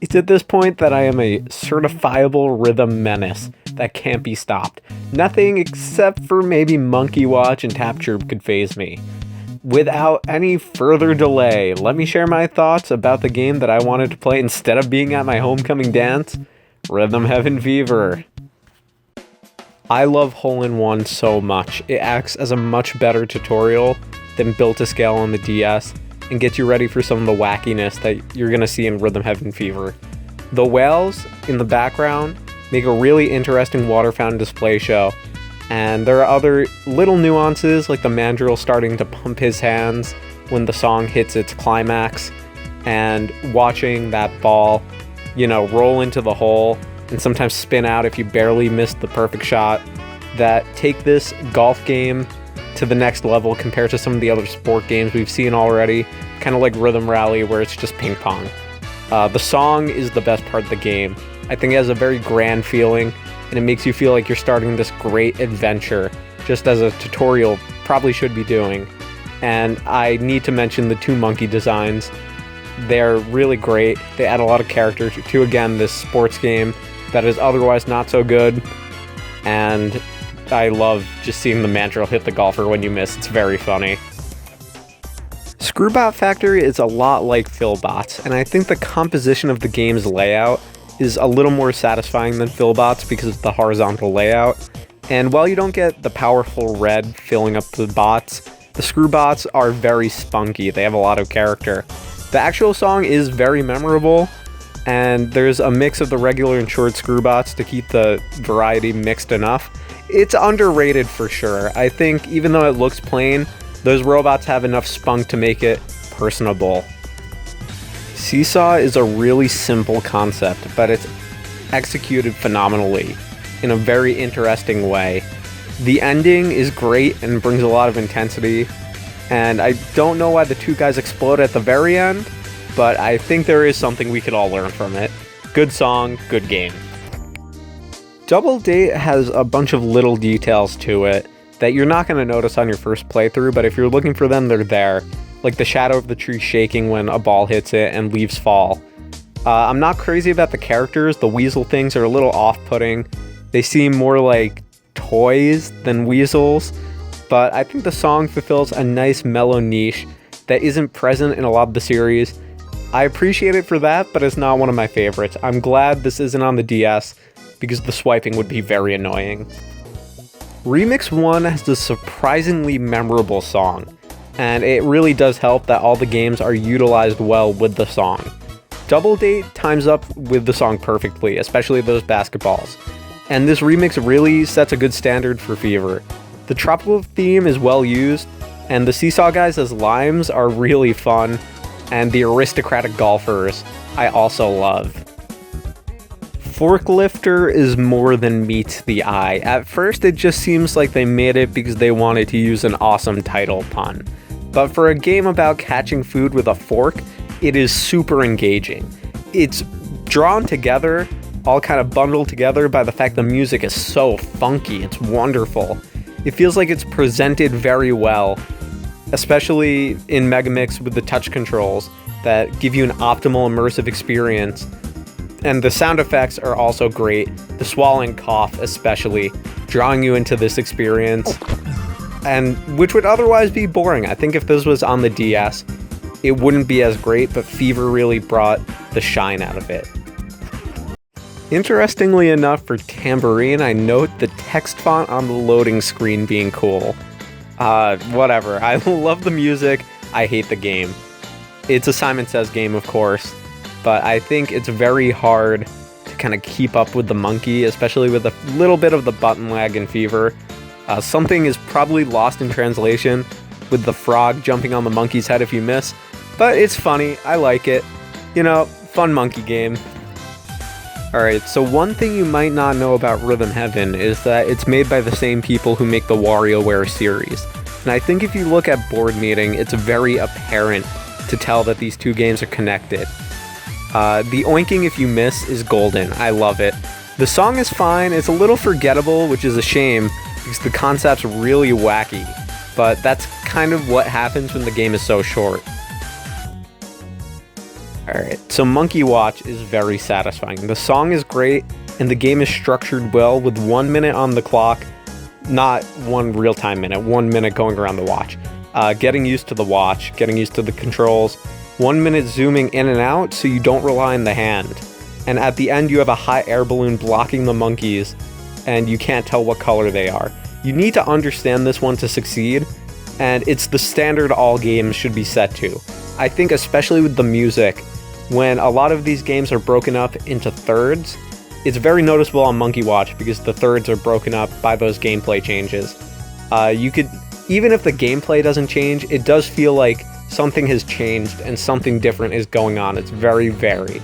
It's at this point that I am a certifiable rhythm menace that can't be stopped. Nothing except for maybe Monkey Watch and Tap Chirp could faze me. Without any further delay, let me share my thoughts about the game that I wanted to play instead of being at my homecoming dance, Rhythm Heaven Fever. I love Hole-in-One so much. It acts as a much better tutorial than Build-to-Scale on the DS, and gets you ready for some of the wackiness that you're going to see in Rhythm Heaven Fever. The whales in the background make a really interesting water fountain display show, and there are other little nuances like the mandrill starting to pump his hands when the song hits its climax, and watching that ball, roll into the hole and sometimes spin out if you barely missed the perfect shot, that take this golf game to the next level compared to some of the other sport games we've seen already, kind of like Rhythm Rally where it's just ping pong. The song is the best part of the game. I think it has a very grand feeling, and it makes you feel like you're starting this great adventure, just as a tutorial probably should be doing. And I need to mention the two monkey designs. They're really great. They add a lot of character to again, this sports game that is otherwise not so good. And I love just seeing the mandrill hit the golfer when you miss. It's very funny. Screwbot Factory is a lot like Philbots, and I think the composition of the game's layout is a little more satisfying than Philbots because of the horizontal layout. And while you don't get the powerful red filling up the bots, the Screwbots are very spunky. They have a lot of character. The actual song is very memorable, and there's a mix of the regular and short Screwbots to keep the variety mixed enough. It's underrated for sure. I think even though it looks plain, those robots have enough spunk to make it personable. Seesaw is a really simple concept, but it's executed phenomenally in a very interesting way. The ending is great and brings a lot of intensity, and I don't know why the two guys explode at the very end, but I think there is something we could all learn from it. Good song, good game. Double Date has a bunch of little details to it that you're not going to notice on your first playthrough, but if you're looking for them, they're there. Like the shadow of the tree shaking when a ball hits it and leaves fall. I'm not crazy about the characters. The weasel things are a little off-putting. They seem more like toys than weasels, but I think the song fulfills a nice mellow niche that isn't present in a lot of the series. I appreciate it for that, but it's not one of my favorites. I'm glad this isn't on the DS, because the swiping would be very annoying. Remix 1 has a surprisingly memorable song, and it really does help that all the games are utilized well with the song. Double Date times up with the song perfectly, especially those basketballs, and this remix really sets a good standard for Fever. The tropical theme is well used, and the Seesaw guys as limes are really fun, and the aristocratic golfers I also love. Forklifter is more than meets the eye. At first, it just seems like they made it because they wanted to use an awesome title pun. But for a game about catching food with a fork, it is super engaging. It's drawn together, all kind of bundled together by the fact the music is so funky. It's wonderful. It feels like it's presented very well, especially in Megamix with the touch controls that give you an optimal immersive experience. And the sound effects are also great, the swallowing cough especially, drawing you into this experience, and which would otherwise be boring. I think if this was on the DS, it wouldn't be as great, but Fever really brought the shine out of it. Interestingly enough, for Tambourine, I note the text font on the loading screen being cool. Whatever. I love the music, I hate the game. It's a Simon Says game, of course, but I think it's very hard to kind of keep up with the monkey, especially with a little bit of the button lag in Fever. Something is probably lost in translation with the frog jumping on the monkey's head if you miss, but it's funny, I like it. Fun monkey game. Alright, so one thing you might not know about Rhythm Heaven is that it's made by the same people who make the WarioWare series. And I think if you look at Board Meeting, it's very apparent to tell that these two games are connected. The oinking if you miss is golden. I love it. The song is fine. It's a little forgettable, which is a shame, because the concept's really wacky. But that's kind of what happens when the game is so short. Alright, so Monkey Watch is very satisfying. The song is great, and the game is structured well with 1 minute on the clock, not one real-time minute, 1 minute going around the watch. Getting used to the watch, getting used to the controls, 1 minute zooming in and out so you don't rely on the hand. And at the end you have a hot air balloon blocking the monkeys, and you can't tell what color they are. You need to understand this one to succeed, and it's the standard all games should be set to. I think especially with the music, when a lot of these games are broken up into thirds, it's very noticeable on Monkey Watch because the thirds are broken up by those gameplay changes. You could, even if the gameplay doesn't change, it does feel like something has changed and something different is going on. It's very varied.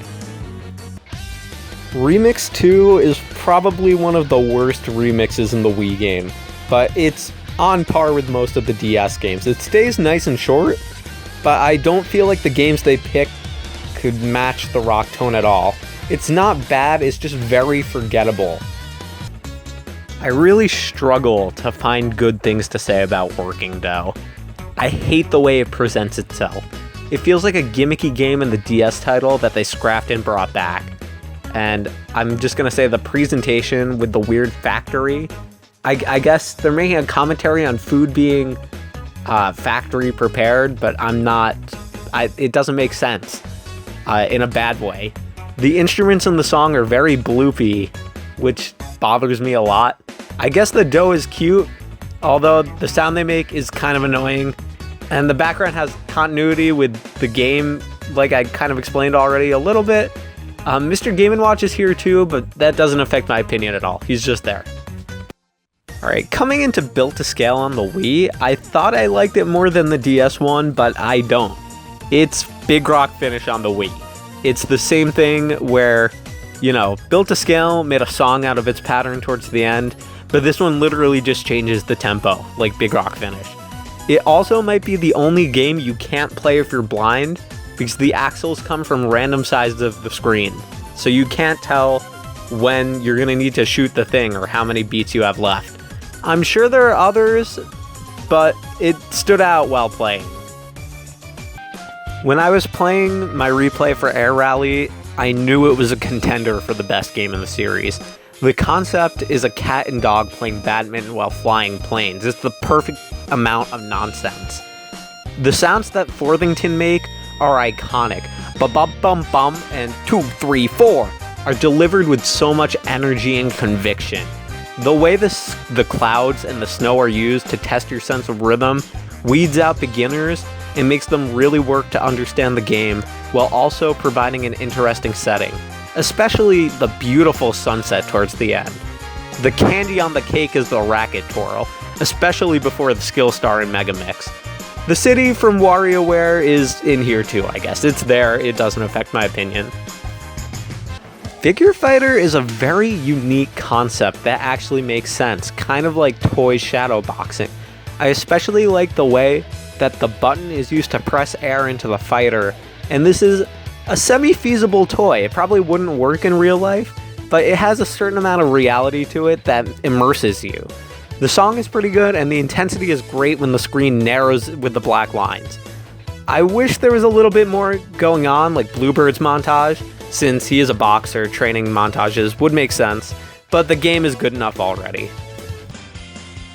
Remix 2 is probably one of the worst remixes in the Wii game, but it's on par with most of the DS games. It stays nice and short, but I don't feel like the games they pick could match the rock tone at all. It's not bad, it's just very forgettable. I really struggle to find good things to say about Working Dough. I hate the way it presents itself. It feels like a gimmicky game in the DS title that they scrapped and brought back. And I'm just gonna say the presentation with the weird factory, I guess they're making a commentary on food being factory prepared, but it doesn't make sense in a bad way. The instruments in the song are very bloopy, which bothers me a lot. I guess the dough is cute, although the sound they make is kind of annoying, and the background has continuity with the game, like I kind of explained already a little bit. Mr. Game & Watch is here too, but that doesn't affect my opinion at all. He's just there. Alright, coming into Built to Scale on the Wii, I thought I liked it more than the DS one, but I don't. It's Big Rock Finish on the Wii. It's the same thing where, you know, Built to Scale made a song out of its pattern towards the end, but this one literally just changes the tempo, like Big Rock Finish. It also might be the only game you can't play if you're blind, because the axles come from random sides of the screen, so you can't tell when you're going to need to shoot the thing or how many beats you have left. I'm sure there are others, but it stood out while playing. When I was playing my replay for Air Rally, I knew it was a contender for the best game in the series. The concept is a cat and dog playing badminton while flying planes. It's the perfect amount of nonsense. The sounds that Forthington make are iconic. Ba-bum-bum-bum and 2, 3, 4 are delivered with so much energy and conviction. The way the clouds and the snow are used to test your sense of rhythm weeds out beginners and makes them really work to understand the game while also providing an interesting setting, especially the beautiful sunset towards the end. The candy on the cake is the racket twirl, especially before the skill star in Megamix. The city from WarioWare is in here too, I guess. It's there, it doesn't affect my opinion. Figure Fighter is a very unique concept that actually makes sense, kind of like toy shadow boxing. I especially like the way that the button is used to press air into the fighter, and this is a semi-feasible toy. It probably wouldn't work in real life, but it has a certain amount of reality to it that immerses you. The song is pretty good, and the intensity is great when the screen narrows with the black lines. I wish there was a little bit more going on, like Bluebird's montage, since he is a boxer, training montages would make sense, but the game is good enough already.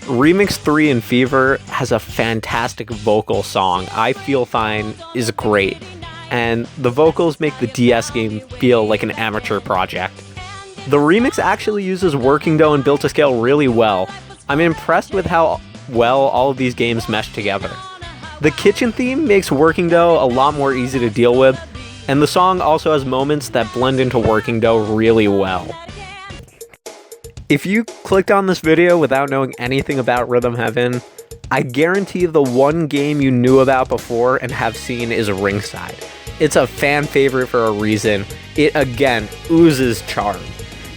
Remix 3 in Fever has a fantastic vocal song. I Feel Fine is great, and the vocals make the DS game feel like an amateur project. The remix actually uses Working Dough and Built to Scale really well. I'm impressed with how well all of these games mesh together. The kitchen theme makes Working Dough a lot more easy to deal with, and the song also has moments that blend into Working Dough really well. If you clicked on this video without knowing anything about Rhythm Heaven, I guarantee the one game you knew about before and have seen is Ringside. It's a fan favorite for a reason. It again oozes charm.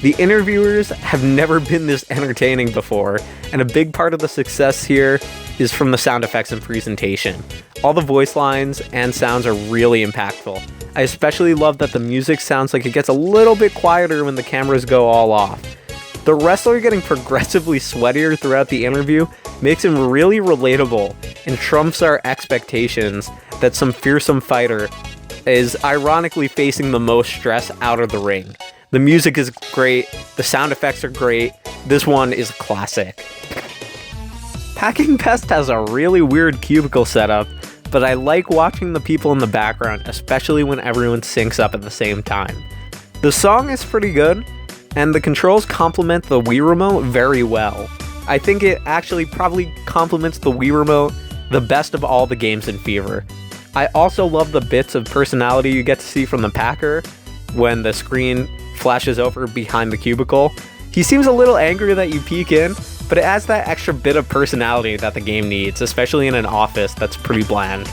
The interviewers have never been this entertaining before, and a big part of the success here is from the sound effects and presentation. All the voice lines and sounds are really impactful. I especially love that the music sounds like it gets a little bit quieter when the cameras go all off. The wrestler getting progressively sweatier throughout the interview makes him really relatable and trumps our expectations that some fearsome fighter is ironically facing the most stress out of the ring. The music is great, the sound effects are great, this one is a classic. Packing Pest has a really weird cubicle setup, but I like watching the people in the background, especially when everyone syncs up at the same time. The song is pretty good, and the controls complement the Wii Remote very well. I think it actually probably complements the Wii Remote the best of all the games in Fever. I also love the bits of personality you get to see from the Packer when the screen flashes over behind the cubicle. He seems a little angry that you peek in, but it adds that extra bit of personality that the game needs, especially in an office that's pretty bland.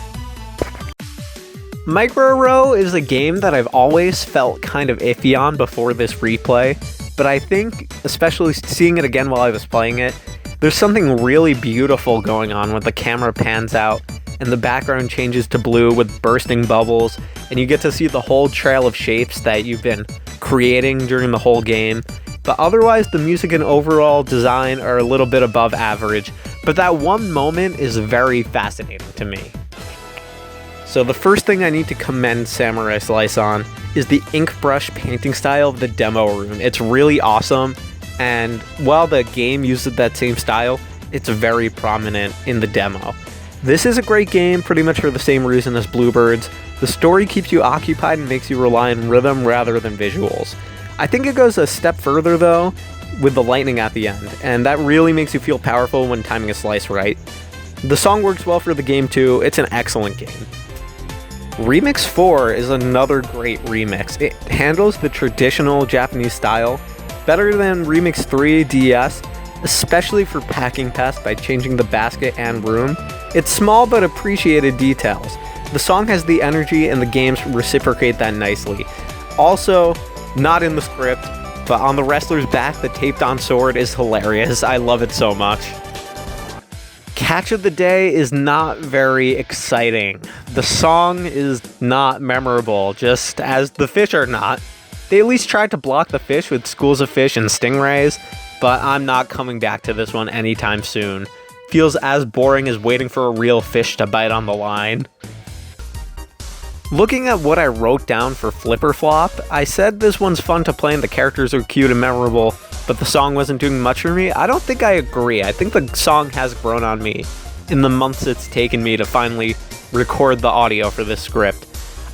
Micro Row is a game that I've always felt kind of iffy on before this replay, but I think, especially seeing it again while I was playing it, there's something really beautiful going on when the camera pans out and the background changes to blue with bursting bubbles, and you get to see the whole trail of shapes that you've been creating during the whole game. But otherwise, the music and overall design are a little bit above average, but that one moment is very fascinating to me. So the first thing I need to commend Samurai Slice on is the ink brush painting style of the demo room. It's really awesome, and while the game uses that same style, it's very prominent in the demo. This is a great game pretty much for the same reason as Bluebirds. The story keeps you occupied and makes you rely on rhythm rather than visuals. I think it goes a step further though with the lightning at the end, and that really makes you feel powerful when timing a slice right. The song works well for the game too. It's an excellent game. Remix 4 is another great remix. It handles the traditional Japanese style better than Remix 3 DS, especially for Packing Pest by changing the basket and room. It's small but appreciated details. The song has the energy and the games reciprocate that nicely. Also, not in the script, but on the wrestler's back, the taped on sword is hilarious. I love it so much. Catch of the Day is not very exciting. The song is not memorable, just as the fish are not. They at least tried to block the fish with schools of fish and stingrays, but I'm not coming back to this one anytime soon. Feels as boring as waiting for a real fish to bite on the line. Looking at what I wrote down for Flipper Flop, I said this one's fun to play and the characters are cute and memorable, but the song wasn't doing much for me. I don't think I agree. I think the song has grown on me in the months it's taken me to finally record the audio for this script.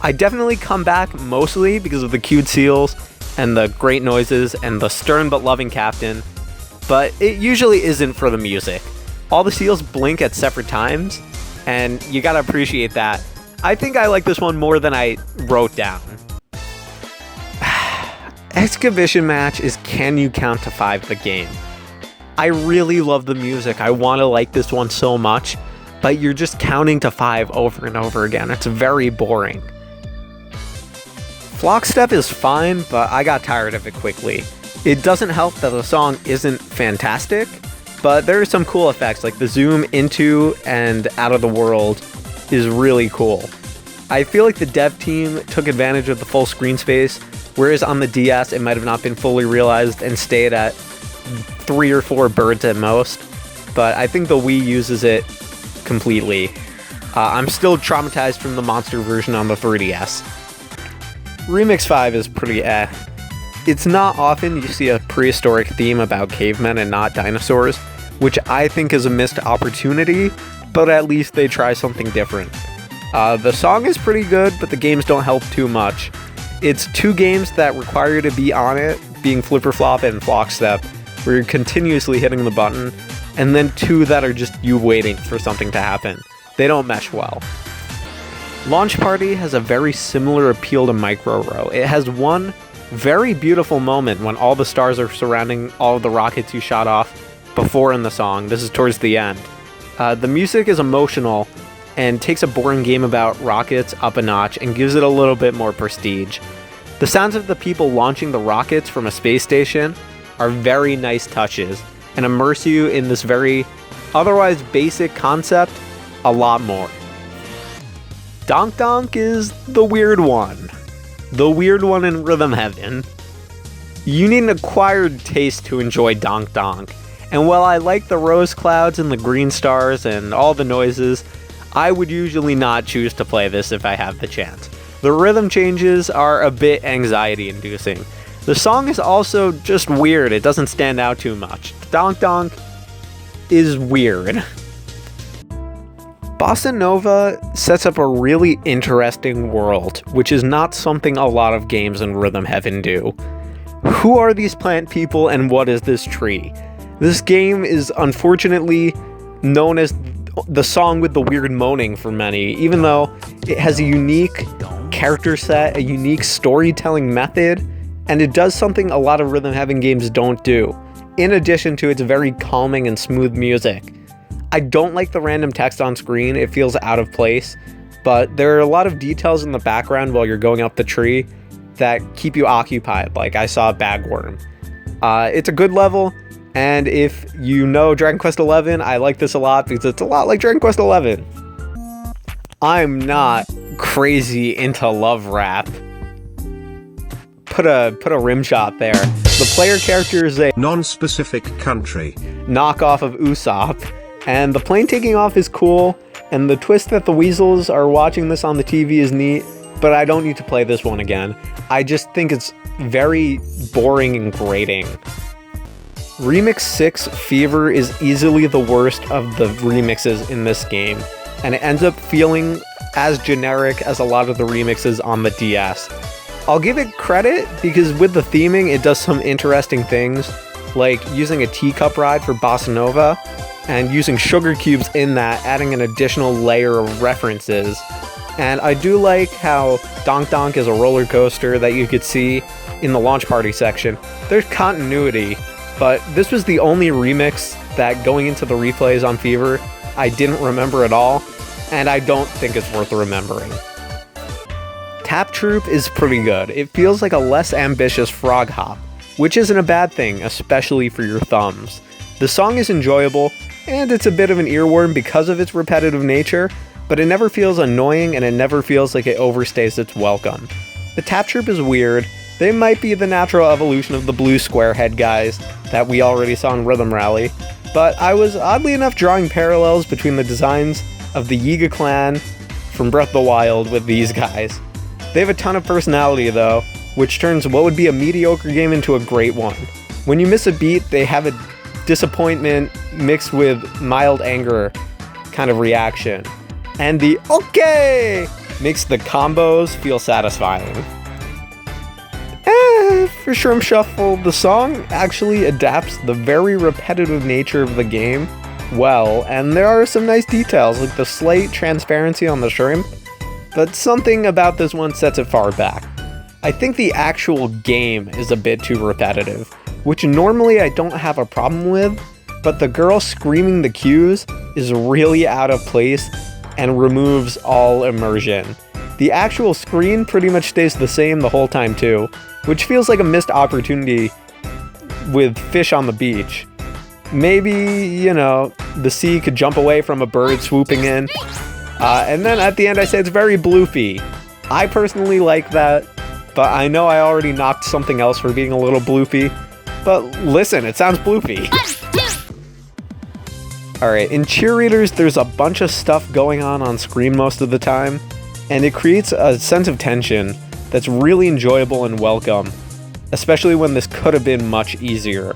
I definitely come back mostly because of the cute seals and the great noises and the stern but loving captain, but it usually isn't for the music. All the seals blink at separate times, and you gotta appreciate that. I think I like this one more than I wrote down. Exhibition Match is Can You Count to 5 the game. I really love the music. I want to like this one so much, but you're just counting to 5 over and over again. It's very boring. Flock Step is fine, but I got tired of it quickly. It doesn't help that the song isn't fantastic, but there are some cool effects, like the zoom into and out of the world is really cool. I feel like the dev team took advantage of the full screen space, whereas on the DS it might have not been fully realized and stayed at 3 or 4 birds at most, but I think the Wii uses it completely. I'm still traumatized from the monster version on the 3DS. Remix 5 is pretty eh. It's not often you see a prehistoric theme about cavemen and not dinosaurs, which I think is a missed opportunity, but at least they try something different. The song is pretty good, but the games don't help too much. It's 2 games that require you to be on it, being Flipper Flop and Flock Step, where you're continuously hitting the button, and then 2 that are just you waiting for something to happen. They don't mesh well. Launch Party has a very similar appeal to Micro Row. It has one very beautiful moment when all the stars are surrounding all of the rockets you shot off before in the song. This is towards the end. The music is emotional and takes a boring game about rockets up a notch and gives it a little bit more prestige. The sounds of the people launching the rockets from a space station are very nice touches and immerse you in this very otherwise basic concept a lot more. Donk Donk is the weird one. The weird one in Rhythm Heaven. You need an acquired taste to enjoy Donk Donk. And while I like the rose clouds and the green stars and all the noises, I would usually not choose to play this if I have the chance. The rhythm changes are a bit anxiety-inducing. The song is also just weird, it doesn't stand out too much. Donk Donk is weird. Bossa Nova sets up a really interesting world, which is not something a lot of games in Rhythm Heaven do. Who are these plant people and what is this tree? This game is unfortunately known as the song with the weird moaning for many, even though it has a unique character set, a unique storytelling method, and it does something a lot of Rhythm Heaven games don't do, in addition to its very calming and smooth music. I don't like the random text on screen, it feels out of place, but there are a lot of details in the background while you're going up the tree that keep you occupied, like I saw a bagworm. It's a good level, and if you know Dragon Quest XI, I like this a lot because it's a lot like Dragon Quest XI. I'm not crazy into love rap. Put a rim shot there. The player character is a non-specific country knockoff of Usopp, and the plane taking off is cool, and the twist that the weasels are watching this on the TV is neat, but I don't need to play this one again. I just think it's very boring and grating. Remix 6 Fever is easily the worst of the remixes in this game, and it ends up feeling as generic as a lot of the remixes on the DS. I'll give it credit because with the theming it does some interesting things, like using a teacup ride for Bossa Nova, and using sugar cubes in that, adding an additional layer of references. And I do like how Donk Donk is a roller coaster that you could see in the launch party section. There's continuity, but this was the only remix that going into the replays on Fever I didn't remember at all, and I don't think it's worth remembering. Tap Troop is pretty good. It feels like a less ambitious Frog Hop, which isn't a bad thing, especially for your thumbs. The song is enjoyable, and it's a bit of an earworm because of its repetitive nature, but it never feels annoying and it never feels like it overstays its welcome. The Tap Troop is weird. They might be the natural evolution of the blue square head guys that we already saw in Rhythm Rally, but I was oddly enough drawing parallels between the designs of the Yiga clan from Breath of the Wild with these guys. They have a ton of personality though, which turns what would be a mediocre game into a great one. When you miss a beat, they have a disappointment mixed with mild anger kind of reaction. And the okay makes the combos feel satisfying. For Shrimp Shuffle, the song actually adapts the very repetitive nature of the game well, and there are some nice details like the slight transparency on the shrimp, but something about this one sets it far back. I think the actual game is a bit too repetitive, which normally I don't have a problem with, but the girl screaming the cues is really out of place and removes all immersion. The actual screen pretty much stays the same the whole time too, which feels like a missed opportunity with fish on the beach. Maybe, you know, the sea could jump away from a bird swooping in, and then at the end I say it's very bloopy. I personally like that, but I know I already knocked something else for being a little bloopy, but listen, it sounds bloopy. Alright, in Cheerleaders there's a bunch of stuff going on screen most of the time, and it creates a sense of tension that's really enjoyable and welcome, especially when this could have been much easier,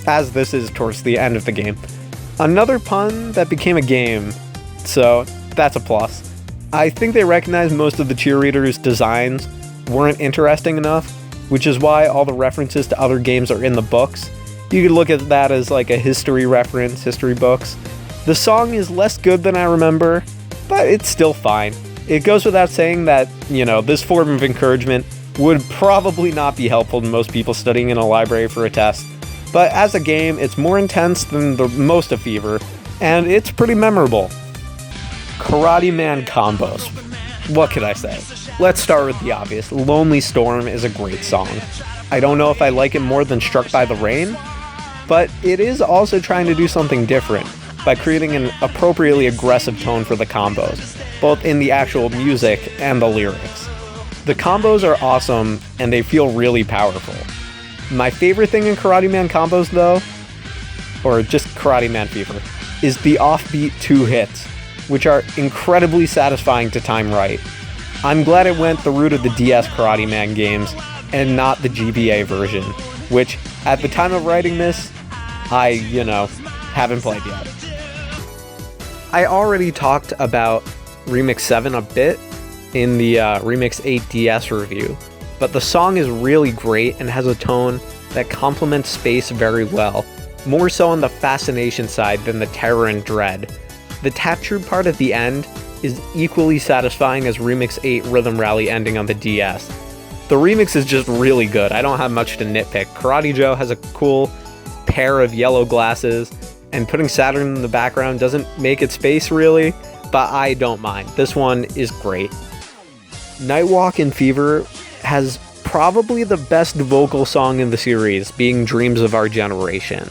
as this is towards the end of the game. Another pun that became a game, so that's a plus. I think they recognized most of the Cheerleaders' designs weren't interesting enough, which is why all the references to other games are in the books. You could look at that as like a history reference, history books. The song is less good than I remember, but it's still fine. It goes without saying that, you know, this form of encouragement would probably not be helpful to most people studying in a library for a test. But as a game, it's more intense than the most of Fever, and it's pretty memorable. Karate Man combos. What could I say? Let's start with the obvious. Lonely Storm is a great song. I don't know if I like it more than Struck by the Rain, but it is also trying to do something different by creating an appropriately aggressive tone for the combos, both in the actual music and the lyrics. The combos are awesome, and they feel really powerful. My favorite thing in Karate Man combos, though, or just Karate Man Fever, is the offbeat 2 hits, which are incredibly satisfying to time right. I'm glad it went the route of the DS Karate Man games and not the GBA version, which, at the time of writing this, I, haven't played yet. I already talked about Remix 7 a bit in the Remix 8 DS review, but the song is really great and has a tone that complements Space very well, more so on the fascination side than the terror and dread. The tattooed part at the end is equally satisfying as Remix 8 Rhythm Rally ending on the DS. The remix is just really good. I don't have much to nitpick. Karate Joe has a cool pair of yellow glasses, and putting Saturn in the background doesn't make it Space really, but I don't mind. This one is great. Nightwalk and Fever has probably the best vocal song in the series, being Dreams of Our Generation.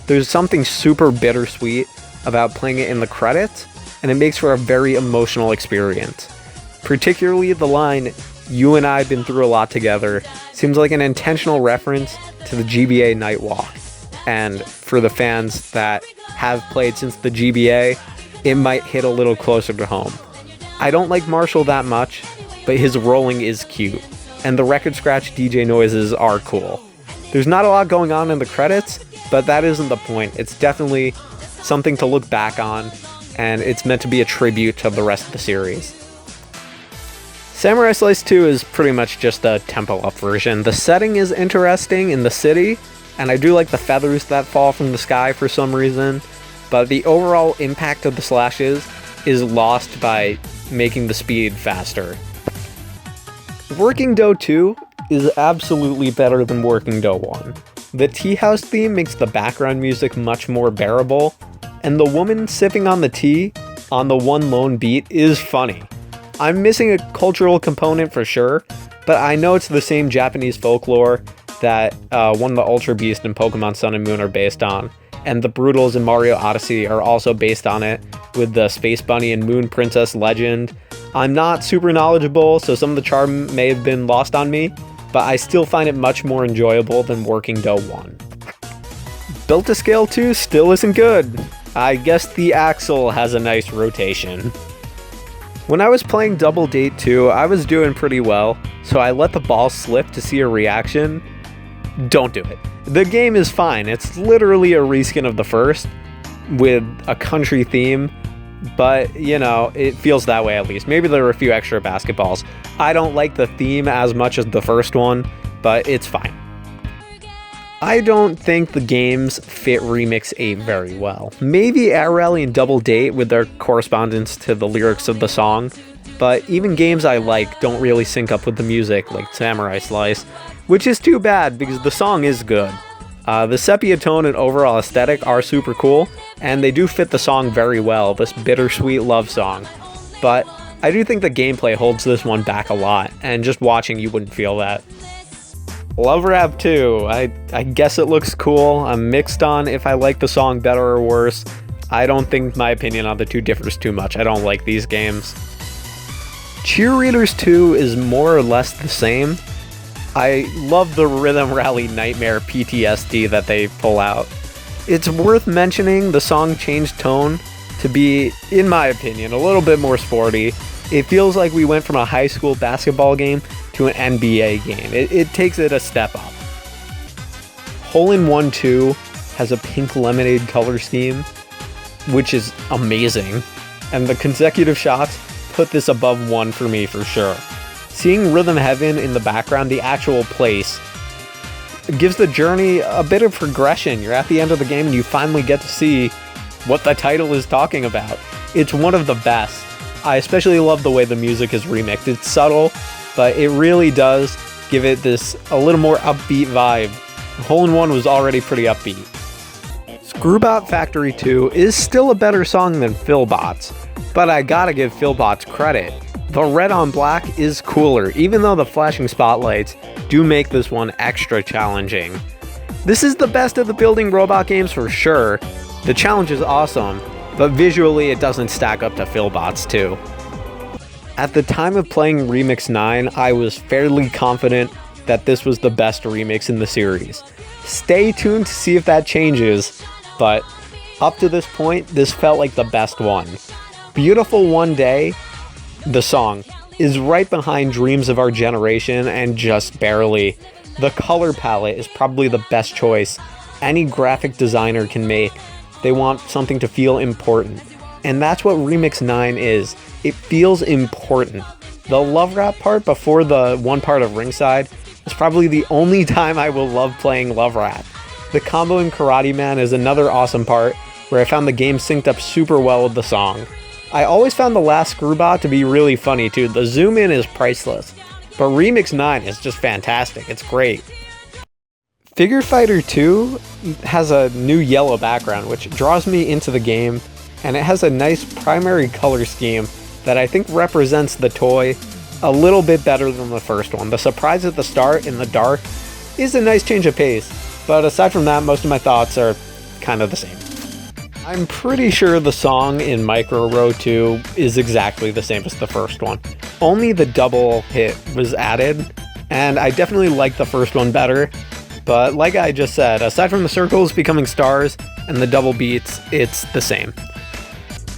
There's something super bittersweet about playing it in the credits, and it makes for a very emotional experience. Particularly the line, "You and I have been through a lot together," seems like an intentional reference to the GBA Nightwalk. And for the fans that have played since the GBA, it might hit a little closer to home. I don't like Marshall that much, but his rolling is cute, and the record scratch DJ noises are cool. There's not a lot going on in the credits, but that isn't the point. It's definitely something to look back on, and it's meant to be a tribute to the rest of the series. Samurai Slice 2 is pretty much just a tempo up version. The setting is interesting in the city, and I do like the feathers that fall from the sky for some reason, but the overall impact of the slashes is lost by making the speed faster. Working Dough 2 is absolutely better than Working Dough 1. The tea house theme makes the background music much more bearable, and the woman sipping on the tea on the one lone beat is funny. I'm missing a cultural component for sure, but I know it's the same Japanese folklore that one of the Ultra Beast and Pokemon Sun and Moon are based on, and the Brutals in Mario Odyssey are also based on it, with the Space Bunny and Moon Princess legend. I'm not super knowledgeable, so some of the charm may have been lost on me, but I still find it much more enjoyable than Working Dough 1. Built to Scale 2 still isn't good. I guess the axle has a nice rotation. When I was playing Double Date 2, I was doing pretty well, so I let the ball slip to see a reaction. Don't do it. The game is fine. It's literally a reskin of the first, with a country theme, but, it feels that way at least. Maybe there are a few extra basketballs. I don't like the theme as much as the first one, but it's fine. I don't think the games fit Remix 8 very well. Maybe Air Rally and Double Date with their correspondence to the lyrics of the song, but even games I like don't really sync up with the music, like Samurai Slice, which is too bad because the song is good. The sepia tone and overall aesthetic are super cool, and they do fit the song very well, this bittersweet love song. But I do think the gameplay holds this one back a lot, and just watching you wouldn't feel that. Love Rap 2, I guess it looks cool. I'm mixed on if I like the song better or worse. I don't think my opinion on the two differs too much. I don't like these games. Cheerleaders 2 is more or less the same. I love the Rhythm Rally Nightmare PTSD that they pull out. It's worth mentioning the song changed tone to be, in my opinion, a little bit more sporty. It feels like we went from a high school basketball game to an NBA game. It takes it a step up. Hole in One 2 has a pink lemonade color scheme, which is amazing. And the consecutive shots put this above 1 for me for sure. Seeing Rhythm Heaven in the background, the actual place, gives the journey a bit of progression. You're at the end of the game and you finally get to see what the title is talking about. It's one of the best. I especially love the way the music is remixed. It's subtle, but it really does give it this a little more upbeat vibe. Hole in One was already pretty upbeat. Screwbot Factory 2 is still a better song than Philbots, but I gotta give Philbots credit. The red on black is cooler, even though the flashing spotlights do make this one extra challenging. This is the best of the building robot games for sure. The challenge is awesome, but visually it doesn't stack up to Philbots 2. At the time of playing Remix 9, I was fairly confident that this was the best remix in the series. Stay tuned to see if that changes, but up to this point, this felt like the best one. Beautiful One Day, the song, is right behind Dreams of Our Generation and just barely. The color palette is probably the best choice any graphic designer can make. They want something to feel important. And that's what Remix 9 is. It feels important. The love rap part before the one part of Ringside is probably the only time I will love playing love rap. The combo in Karate Man is another awesome part where I found the game synced up super well with the song. I always found the last Screwbot to be really funny too. The zoom in is priceless. But Remix 9 is just fantastic. It's great. Figure Fighter 2 has a new yellow background which draws me into the game, and it has a nice primary color scheme that I think represents the toy a little bit better than the first one. The surprise at the start in the dark is a nice change of pace, but aside from that, most of my thoughts are kind of the same. I'm pretty sure the song in Micro Row 2 is exactly the same as the first one. Only the double hit was added, and I definitely like the first one better, but like I just said, aside from the circles becoming stars and the double beats, it's the same.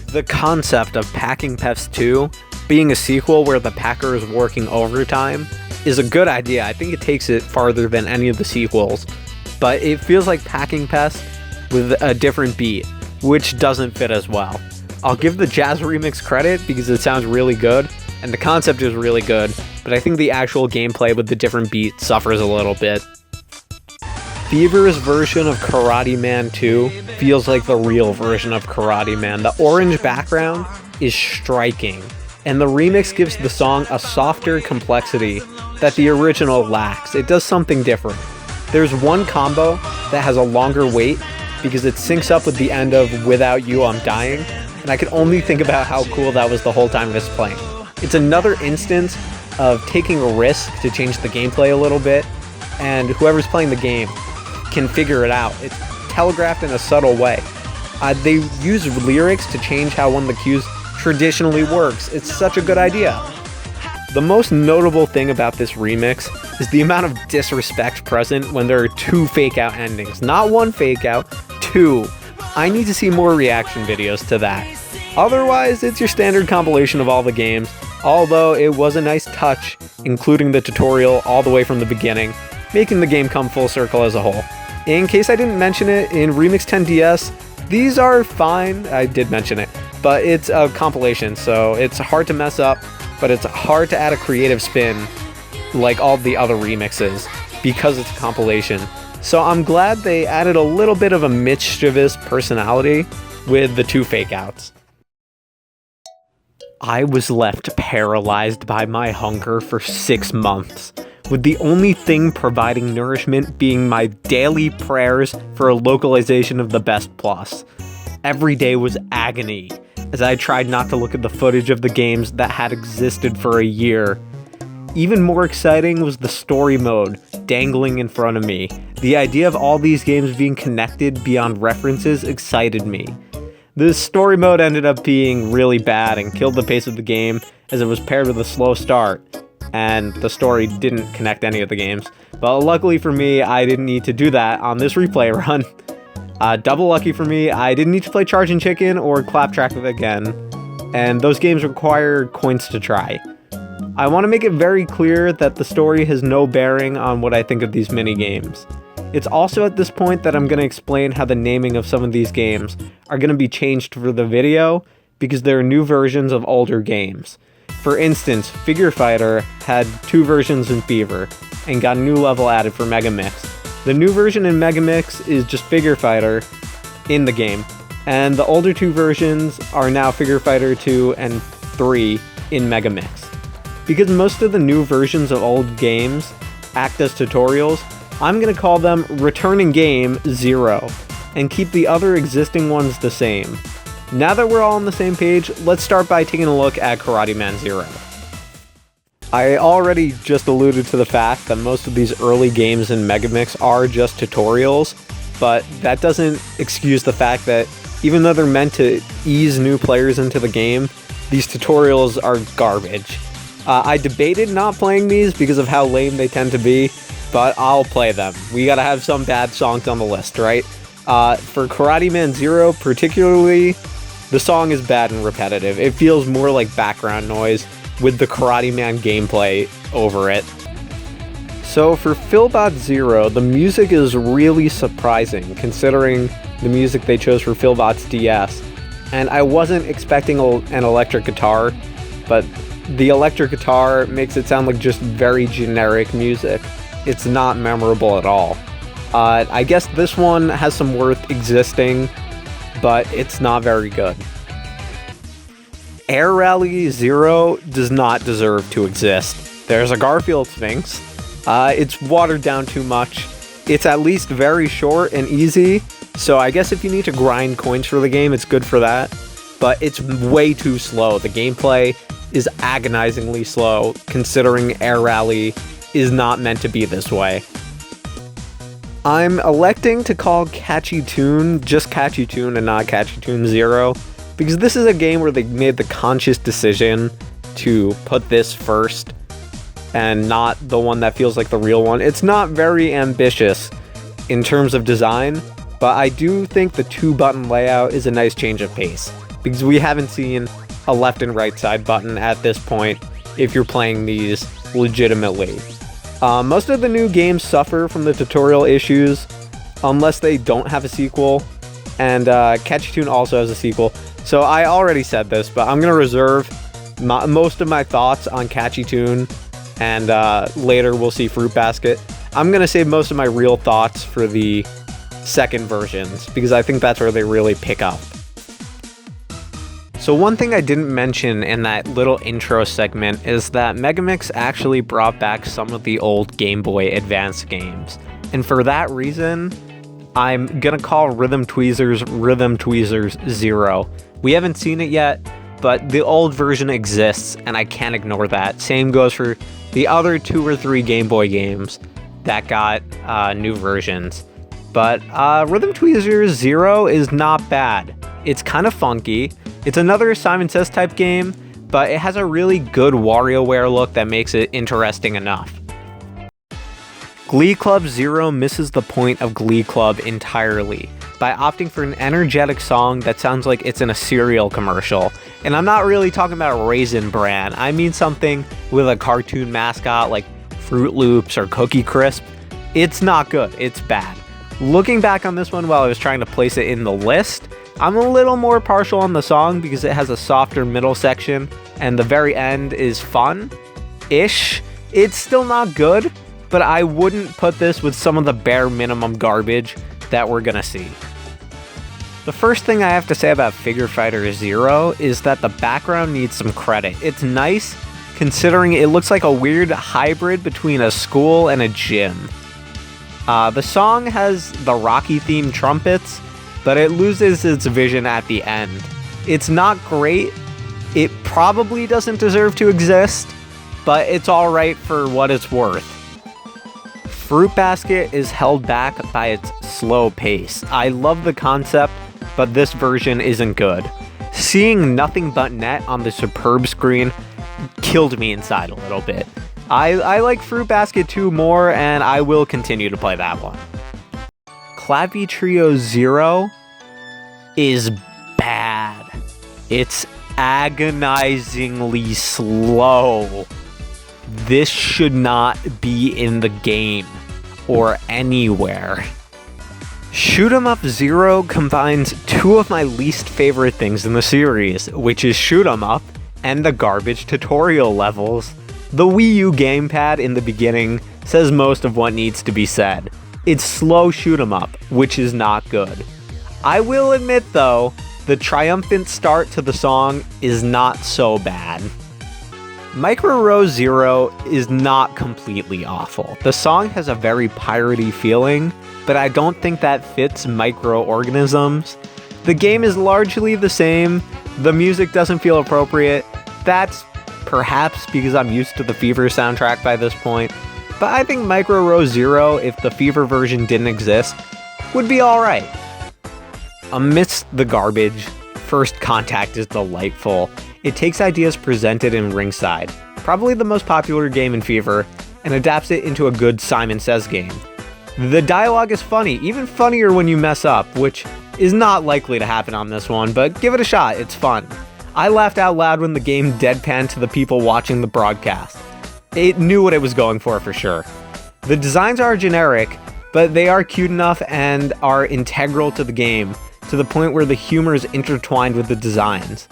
The concept of Packing Pefs 2 being a sequel where the Packer is working overtime is a good idea. I think it takes it farther than any of the sequels, but it feels like Packing Pefs with a different beat, which doesn't fit as well. I'll give the jazz remix credit because it sounds really good, and the concept is really good, but I think the actual gameplay with the different beats suffers a little bit. Fever's version of Karate Man 2 feels like the real version of Karate Man. The orange background is striking, and the remix gives the song a softer complexity that the original lacks. It does something different. There's one combo that has a longer wait because it syncs up with the end of Without You I'm Dying, and I could only think about how cool that was the whole time I was playing. It's another instance of taking a risk to change the gameplay a little bit, and whoever's playing the game can figure it out. It's telegraphed in a subtle way. They use lyrics to change how one of the cues traditionally works. It's such a good idea. The most notable thing about this remix is the amount of disrespect present when there are two fake out endings. Not one fake out, two. I need to see more reaction videos to that. Otherwise, it's your standard compilation of all the games, although it was a nice touch, including the tutorial all the way from the beginning, making the game come full circle as a whole. In case I didn't mention it, in Remix 10DS, these are fine. I did mention it, but it's a compilation, so it's hard to mess up, but it's hard to add a creative spin like all the other remixes because it's a compilation. So I'm glad they added a little bit of a mischievous personality with the two fake outs. I was left paralyzed by my hunger for 6 months, with the only thing providing nourishment being my daily prayers for a localization of the Best Plus. Every day was agony, as I tried not to look at the footage of the games that had existed for a year. Even more exciting was the story mode dangling in front of me. The idea of all these games being connected beyond references excited me. The story mode ended up being really bad and killed the pace of the game as it was paired with a slow start, and the story didn't connect any of the games. But luckily for me, I didn't need to do that on this replay run. Double lucky for me, I didn't need to play Charging Chicken or Claptrap again, and those games require coins to try. I want to make it very clear that the story has no bearing on what I think of these mini-games. It's also at this point that I'm going to explain how the naming of some of these games are going to be changed for the video because there are new versions of older games. For instance, Figure Fighter had 2 versions in Fever and got a new level added for Megamix. The new version in Megamix is just Figure Fighter in the game, and the older 2 versions are now Figure Fighter 2 and 3 in Megamix. Because most of the new versions of old games act as tutorials, I'm going to call them Returning Game 0 and keep the other existing ones the same. Now that we're all on the same page, let's start by taking a look at Karate Man 0. I already just alluded to the fact that most of these early games in Megamix are just tutorials, but that doesn't excuse the fact that even though they're meant to ease new players into the game, these tutorials are garbage. I debated not playing these because of how lame they tend to be, but I'll play them. We gotta have some bad songs on the list, right? For Karate Man 0 particularly, the song is bad and repetitive. It feels more like background noise with the Karate Man gameplay over it. So for Philbot Zero, the music is really surprising considering the music they chose for Philbot's DS. And I wasn't expecting an electric guitar, but the electric guitar makes it sound like just very generic music. It's not memorable at all. I guess this one has some worth existing, but it's not very good. Air Rally Zero does not deserve to exist. There's a Garfield Sphinx. It's watered down too much. It's at least very short and easy, so I guess if you need to grind coins for the game, it's good for that. But it's way too slow. The gameplay is agonizingly slow, considering Air Rally is not meant to be this way. I'm electing to call Catchy Tune just Catchy Tune and not Catchy Tune Zero, because this is a game where they made the conscious decision to put this first and not the one that feels like the real one. It's not very ambitious in terms of design, but I do think the 2-button layout is a nice change of pace, because we haven't seen a left and right side button at this point if you're playing these legitimately. Most of the new games suffer from the tutorial issues unless they don't have a sequel, and Catchy Tune also has a sequel. So I already said this, but I'm going to reserve most of my thoughts on Catchy Tune, and later we'll see Fruit Basket. I'm going to save most of my real thoughts for the second versions, because I think that's where they really pick up. So one thing I didn't mention in that little intro segment is that Megamix actually brought back some of the old Game Boy Advance games. And for that reason, I'm gonna call Rhythm Tweezers Zero. We haven't seen it yet, but the old version exists, and I can't ignore that. Same goes for the other 2 or 3 Game Boy games that got new versions. But Rhythm Tweezers Zero is not bad. It's kind of funky. It's another Simon Says type game, but it has a really good WarioWare look that makes it interesting enough. Glee Club Zero misses the point of Glee Club entirely by opting for an energetic song that sounds like it's in a cereal commercial. And I'm not really talking about Raisin Bran. I mean something with a cartoon mascot like Fruit Loops or Cookie Crisp. It's not good. It's bad. Looking back on this one while I was trying to place it in the list, I'm a little more partial on the song because it has a softer middle section and the very end is fun-ish. It's still not good, but I wouldn't put this with some of the bare minimum garbage that we're gonna see. The first thing I have to say about Figure Fighter Zero is that the background needs some credit. It's nice considering it looks like a weird hybrid between a school and a gym. The song has the Rocky-themed trumpets, but it loses its vision at the end. It's not great. It probably doesn't deserve to exist, but it's alright for what it's worth. Fruit Basket is held back by its slow pace. I love the concept, but this version isn't good. Seeing nothing but net on the superb screen killed me inside a little bit. I like Fruit Basket 2 more, and I will continue to play that one. Clappy Trio Zero is bad. It's agonizingly slow. This should not be in the game or anywhere. Shoot 'em Up Zero combines 2 of my least favorite things in the series, which is Shoot 'em Up and the garbage tutorial levels. The Wii U gamepad in the beginning says most of what needs to be said. It's slow shoot 'em up, which is not good. I will admit though, the triumphant start to the song is not so bad. Micro Rose Zero is not completely awful. The song has a very piratey feeling, but I don't think that fits microorganisms. The game is largely the same. The music doesn't feel appropriate. That's perhaps because I'm used to the Fever soundtrack by this point, but I think Micro Rose Zero, if the Fever version didn't exist, would be alright. Amidst the garbage, First Contact is delightful. It takes ideas presented in Ringside, probably the most popular game in Fever, and adapts it into a good Simon Says game. The dialogue is funny, even funnier when you mess up, which is not likely to happen on this one, but give it a shot, it's fun. I laughed out loud when the game deadpanned to the people watching the broadcast. It knew what it was going for sure. The designs are generic, but they are cute enough and are integral to the game, to the point where the humor is intertwined with the designs.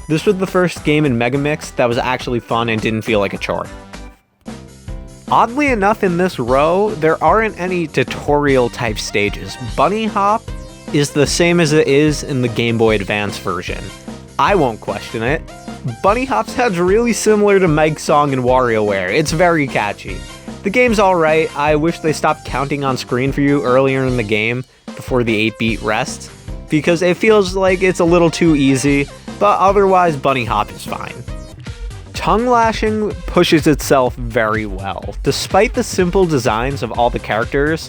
This was the first game in Megamix that was actually fun and didn't feel like a chore. Oddly enough, in this row, there aren't any tutorial type stages. Bunny Hop is the same as it is in the Game Boy Advance version. I won't question it. Bunny Hop sounds really similar to Mike's song in WarioWare. It's very catchy. The game's alright. I wish they stopped counting on screen for you earlier in the game before the 8-beat rests, because it feels like it's a little too easy, but otherwise Bunny Hop is fine. Tongue lashing pushes itself very well. Despite the simple designs of all the characters,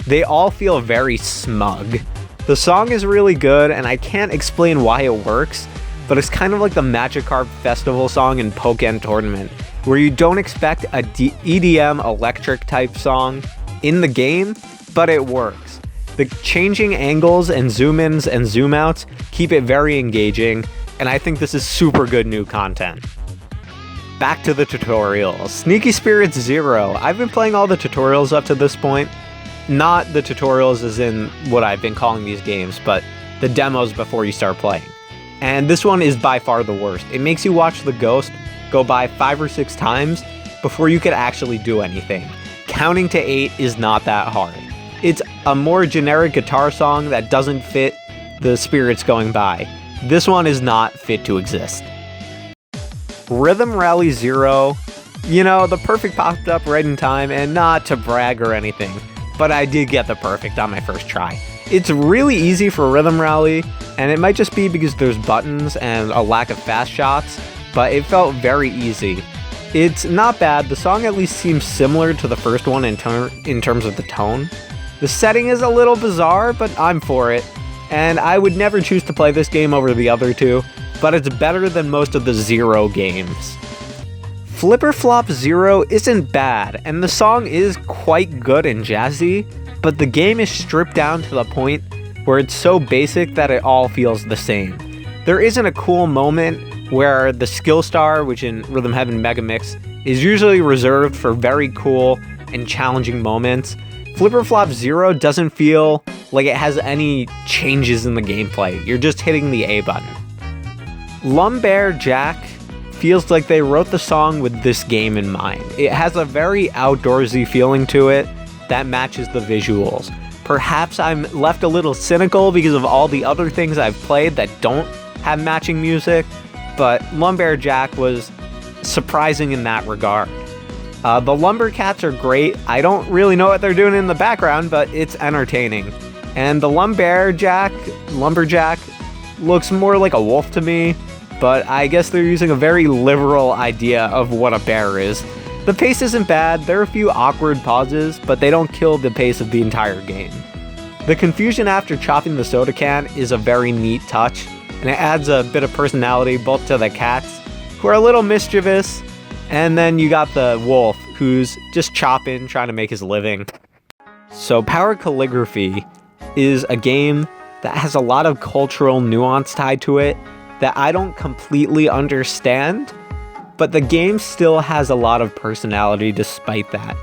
they all feel very smug. The song is really good, and I can't explain why it works, but it's kind of like the Magikarp Festival song in Pokken Tournament, where you don't expect a EDM electric type song in the game, but it works. The changing angles and zoom-ins and zoom-outs keep it very engaging, and I think this is super good new content. Back to the tutorials. Sneaky Spirits 0. I've been playing all the tutorials up to this point. Not the tutorials as in what I've been calling these games, but the demos before you start playing. And this one is by far the worst. It makes you watch the ghost go by 5 or 6 times before you could actually do anything. Counting to 8 is not that hard. It's a more generic guitar song that doesn't fit the spirits going by. This one is not fit to exist. Rhythm Rally 0, you know, the perfect popped up right in time, and not to brag or anything, but I did get the perfect on my first try. It's really easy for Rhythm Rally, and it might just be because there's buttons and a lack of fast shots, but it felt very easy. It's not bad. The song at least seems similar to the first one in terms of the tone. The setting is a little bizarre, but I'm for it, and I would never choose to play this game over the other two, but it's better than most of the Zero games. Flipper Flop Zero isn't bad, and the song is quite good and jazzy, but the game is stripped down to the point where it's so basic that it all feels the same. There isn't a cool moment where the skill star, which in Rhythm Heaven Megamix, is usually reserved for very cool and challenging moments. Flipper Flop Zero doesn't feel like it has any changes in the gameplay. You're just hitting the A button. Lumbear Jack feels like they wrote the song with this game in mind. It has a very outdoorsy feeling to it that matches the visuals. Perhaps I'm left a little cynical because of all the other things I've played that don't have matching music, but Lumbear Jack was surprising in that regard. The Lumbercats are great. I don't really know what they're doing in the background, but it's entertaining. And the Lumberjack looks more like a wolf to me, but I guess they're using a very liberal idea of what a bear is. The pace isn't bad. There are a few awkward pauses, but they don't kill the pace of the entire game. The confusion after chopping the soda can is a very neat touch, and it adds a bit of personality both to the cats, who are a little mischievous, and then you got the wolf, who's just chopping, trying to make his living. So Power Calligraphy is a game that has a lot of cultural nuance tied to it that I don't completely understand, but the game still has a lot of personality despite that.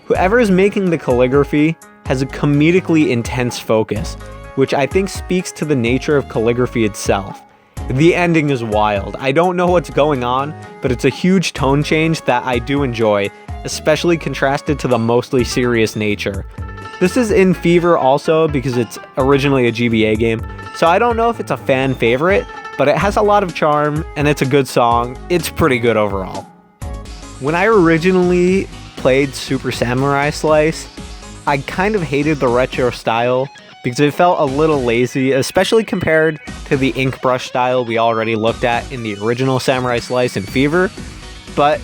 Whoever is making the calligraphy has a comedically intense focus, which I think speaks to the nature of calligraphy itself. The ending is wild. I don't know what's going on, but it's a huge tone change that I do enjoy, especially contrasted to the mostly serious nature. This is in Fever also because it's originally a GBA game, so I don't know if it's a fan favorite, but it has a lot of charm and it's a good song. It's pretty good overall. When I originally played Super Samurai Slice, I kind of hated the retro style because it felt a little lazy, especially compared to the ink brush style we already looked at in the original Samurai Slice and Fever. But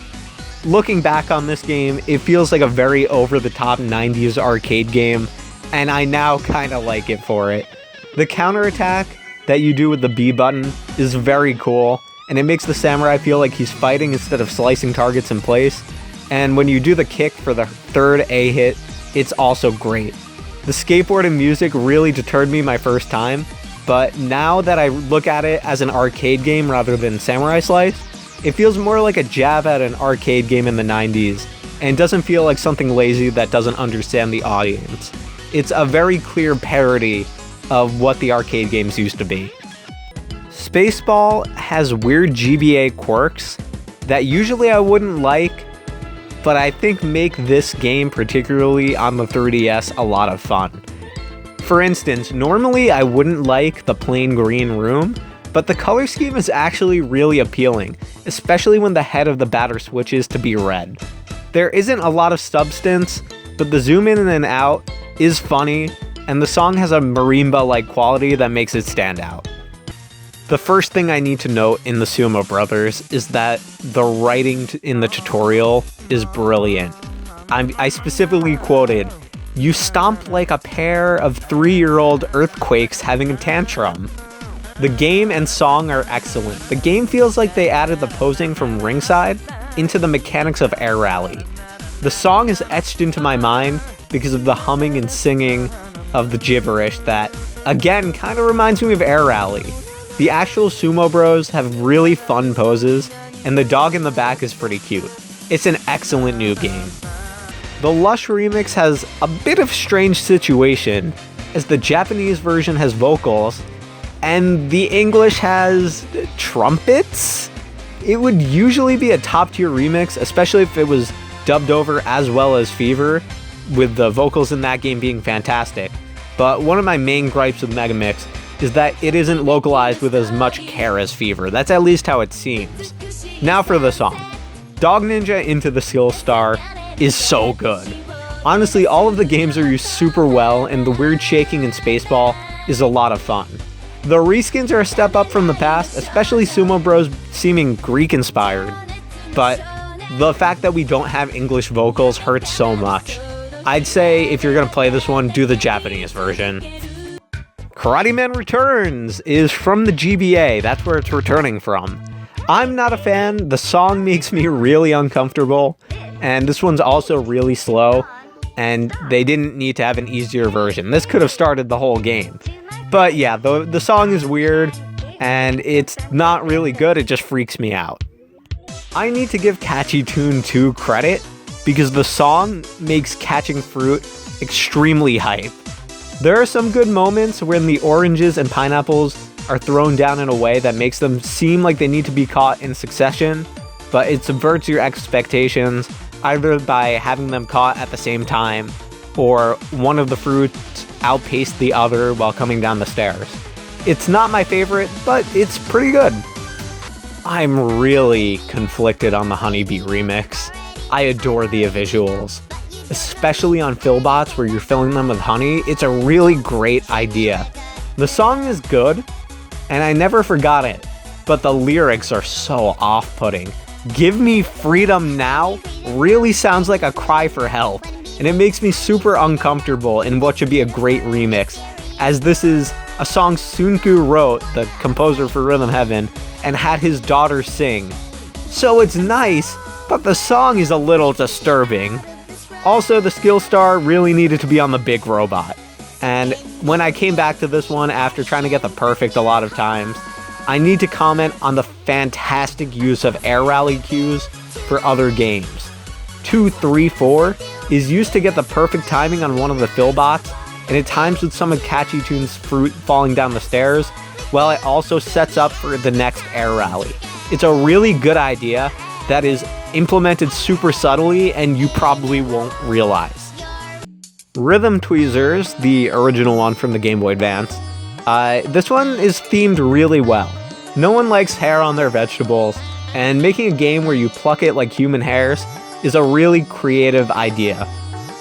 looking back on this game, it feels like a very over-the-top 90s arcade game, and I now kind of like it for it. The counterattack that you do with the B button is very cool, and it makes the samurai feel like he's fighting instead of slicing targets in place. And when you do the kick for the third A hit, it's also great. The skateboard and music really deterred me my first time, but now that I look at it as an arcade game rather than Samurai Slice, it feels more like a jab at an arcade game in the 90s, and doesn't feel like something lazy that doesn't understand the audience. It's a very clear parody of what the arcade games used to be. Spaceball has weird GBA quirks that usually I wouldn't like, but I think make this game, particularly on the 3DS, a lot of fun. For instance, normally I wouldn't like the plain green room, but the color scheme is actually really appealing, especially when the head of the batter switches to be red. There isn't a lot of substance, but the zoom in and out is funny, and the song has a marimba-like quality that makes it stand out. The first thing I need to note in the Sumo Brothers is that the writing in the tutorial is brilliant. I specifically quoted, "You stomp like a pair of 3-year-old earthquakes having a tantrum." The game and song are excellent. The game feels like they added the posing from Ringside into the mechanics of Air Rally. The song is etched into my mind because of the humming and singing of the gibberish that, again, kind of reminds me of Air Rally. The actual Sumo Bros have really fun poses, and the dog in the back is pretty cute. It's an excellent new game. The Lush remix has a bit of strange situation, as the Japanese version has vocals, and the English has trumpets? It would usually be a top tier remix, especially if it was dubbed over as well as Fever, with the vocals in that game being fantastic. But one of my main gripes with Megamix is that it isn't localized with as much care as Fever. That's at least how it seems. Now for the song. Dog Ninja Into the Skill Star is so good. Honestly, all of the games are used super well, and the weird shaking in Spaceball is a lot of fun. The reskins are a step up from the past, especially Sumo Bros seeming Greek-inspired, but the fact that we don't have English vocals hurts so much. I'd say if you're gonna play this one, do the Japanese version. Karate Man Returns is from the GBA, that's where it's returning from. I'm not a fan, the song makes me really uncomfortable, and this one's also really slow, and they didn't need to have an easier version. This could have started the whole game. But yeah, the song is weird, and it's not really good, it just freaks me out. I need to give Catchy Tune 2 credit, because the song makes catching fruit extremely hype. There are some good moments when the oranges and pineapples are thrown down in a way that makes them seem like they need to be caught in succession, but it subverts your expectations, either by having them caught at the same time, or one of the fruits outpaced the other while coming down the stairs. It's not my favorite, but it's pretty good. I'm really conflicted on the Honeybee remix. I adore the visuals, especially on Fillbots where you're filling them with honey. It's a really great idea. The song is good, and I never forgot it, but the lyrics are so off-putting. "Give me freedom now" really sounds like a cry for help, and it makes me super uncomfortable in what should be a great remix, as this is a song Sunku wrote, the composer for Rhythm Heaven, and had his daughter sing. So it's nice, but the song is a little disturbing. Also, the skill star really needed to be on the big robot, and when I came back to this one after trying to get the perfect a lot of times, I need to comment on the fantastic use of Air Rally cues for other games. 2, 3, 4 is used to get the perfect timing on one of the Fillbots, and it times with some of Catchy Tune's fruit falling down the stairs, while it also sets up for the next Air Rally. It's a really good idea that is implemented super subtly, and you probably won't realize. Rhythm Tweezers, the original one from the Game Boy Advance, this one is themed really well. No one likes hair on their vegetables, and making a game where you pluck it like human hairs is a really creative idea.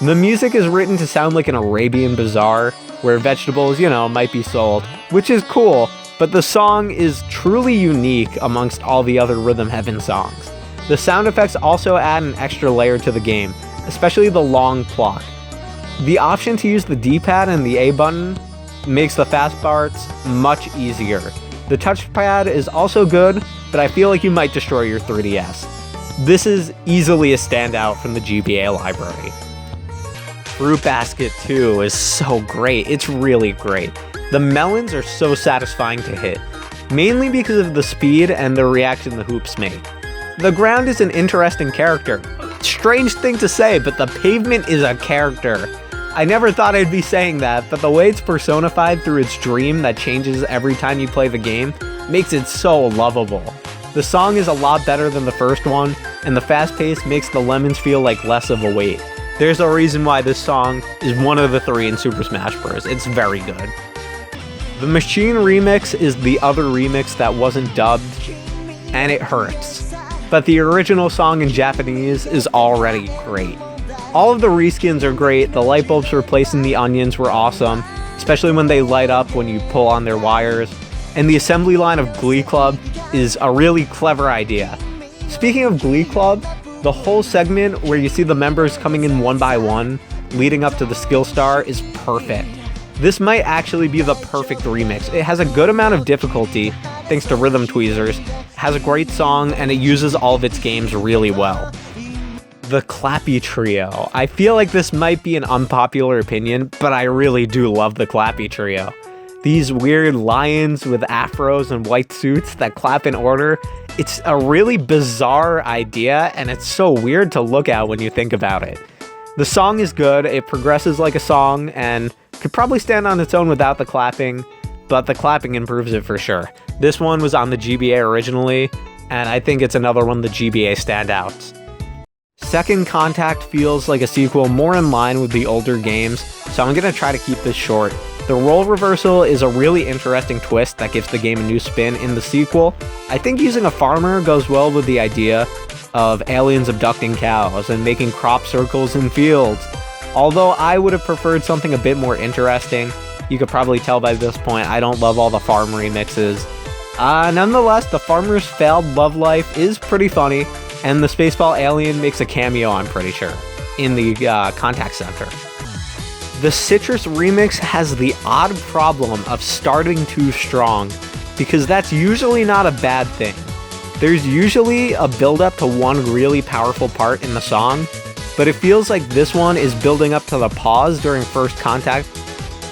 The music is written to sound like an Arabian bazaar, where vegetables, might be sold, which is cool, but the song is truly unique amongst all the other Rhythm Heaven songs. The sound effects also add an extra layer to the game, especially the long pluck. The option to use the D-pad and the A button makes the fast parts much easier. The touchpad is also good, but I feel like you might destroy your 3DS. This is easily a standout from the GBA library. Fruit Basket 2 is so great. It's really great. The melons are so satisfying to hit, mainly because of the speed and the reaction the hoops make. The ground is an interesting character. Strange thing to say, but the pavement is a character. I never thought I'd be saying that, but the way it's personified through its dream that changes every time you play the game makes it so lovable. The song is a lot better than the first one, and the fast pace makes the lemons feel like less of a weight. There's a reason why this song is one of the 3 in Super Smash Bros. It's very good. The Machine remix is the other remix that wasn't dubbed, and it hurts. But the original song in Japanese is already great. All of the reskins are great, the light bulbs replacing the onions were awesome, especially when they light up when you pull on their wires, and the assembly line of Glee Club is a really clever idea. Speaking of Glee Club, the whole segment where you see the members coming in one by one, leading up to the skill star, is perfect. This might actually be the perfect remix. It has a good amount of difficulty, thanks to rhythm tweezers, has a great song, and it uses all of its games really well. The Clappy Trio. I feel like this might be an unpopular opinion, but I really do love the Clappy Trio. These weird lions with afros and white suits that clap in order, it's a really bizarre idea, and it's so weird to look at when you think about it. The song is good, it progresses like a song, and could probably stand on its own without the clapping, but the clapping improves it for sure. This one was on the GBA originally, and I think it's another one of the GBA standouts. Second Contact feels like a sequel more in line with the older games, so I'm gonna try to keep this short. The role reversal is a really interesting twist that gives the game a new spin in the sequel. I think using a farmer goes well with the idea of aliens abducting cows and making crop circles in fields. Although I would have preferred something a bit more interesting. You could probably tell by this point I don't love all the farm remixes. Nonetheless, the farmer's failed love life is pretty funny, and the Spaceball alien makes a cameo, I'm pretty sure, in the contact center. The Citrus remix has the odd problem of starting too strong, because that's usually not a bad thing. There's usually a build-up to one really powerful part in the song, but it feels like this one is building up to the pause during first contact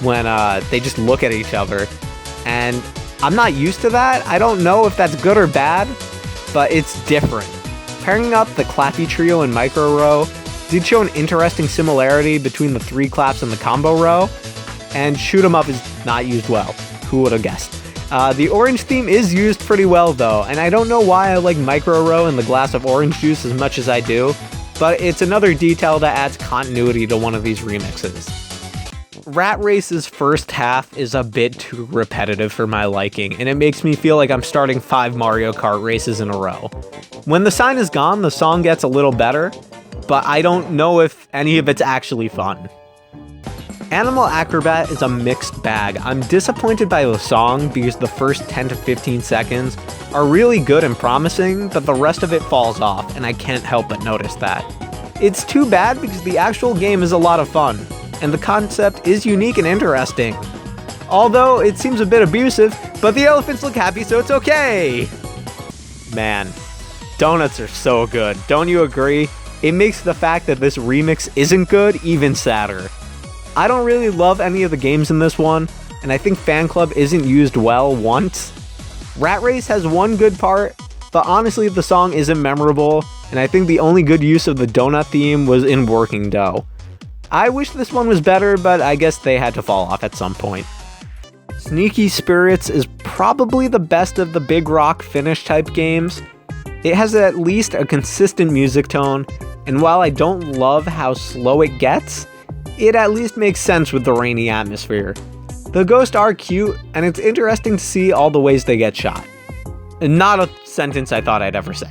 when they just look at each other, and I'm not used to that. I don't know if that's good or bad, but it's different. Pairing up the Clappy Trio and Micro Row did show an interesting similarity between the 3 claps and the combo row, and Shoot 'em Up is not used well. Who would have guessed? The orange theme is used pretty well though, and I don't know why I like Micro Row and the glass of orange juice as much as I do, but it's another detail that adds continuity to one of these remixes. Rat Race's first half is a bit too repetitive for my liking, and it makes me feel like I'm starting 5 Mario Kart races in a row. When the sign is gone, the song gets a little better, but I don't know if any of it's actually fun. Animal Acrobat is a mixed bag. I'm disappointed by the song because the first 10 to 15 seconds are really good and promising, but the rest of it falls off, and I can't help but notice that. It's too bad because the actual game is a lot of fun, and the concept is unique and interesting. Although it seems a bit abusive, but the elephants look happy, so it's okay! Man, donuts are so good, don't you agree? It makes the fact that this remix isn't good even sadder. I don't really love any of the games in this one, and I think Fan Club isn't used well once. Rat Race has one good part, but honestly the song isn't memorable, and I think the only good use of the donut theme was in Working Dough. I wish this one was better, but I guess they had to fall off at some point. Sneaky Spirits is probably the best of the big rock finish type games. It has at least a consistent music tone, and while I don't love how slow it gets, it at least makes sense with the rainy atmosphere. The ghosts are cute, and it's interesting to see all the ways they get shot. Not a sentence I thought I'd ever say.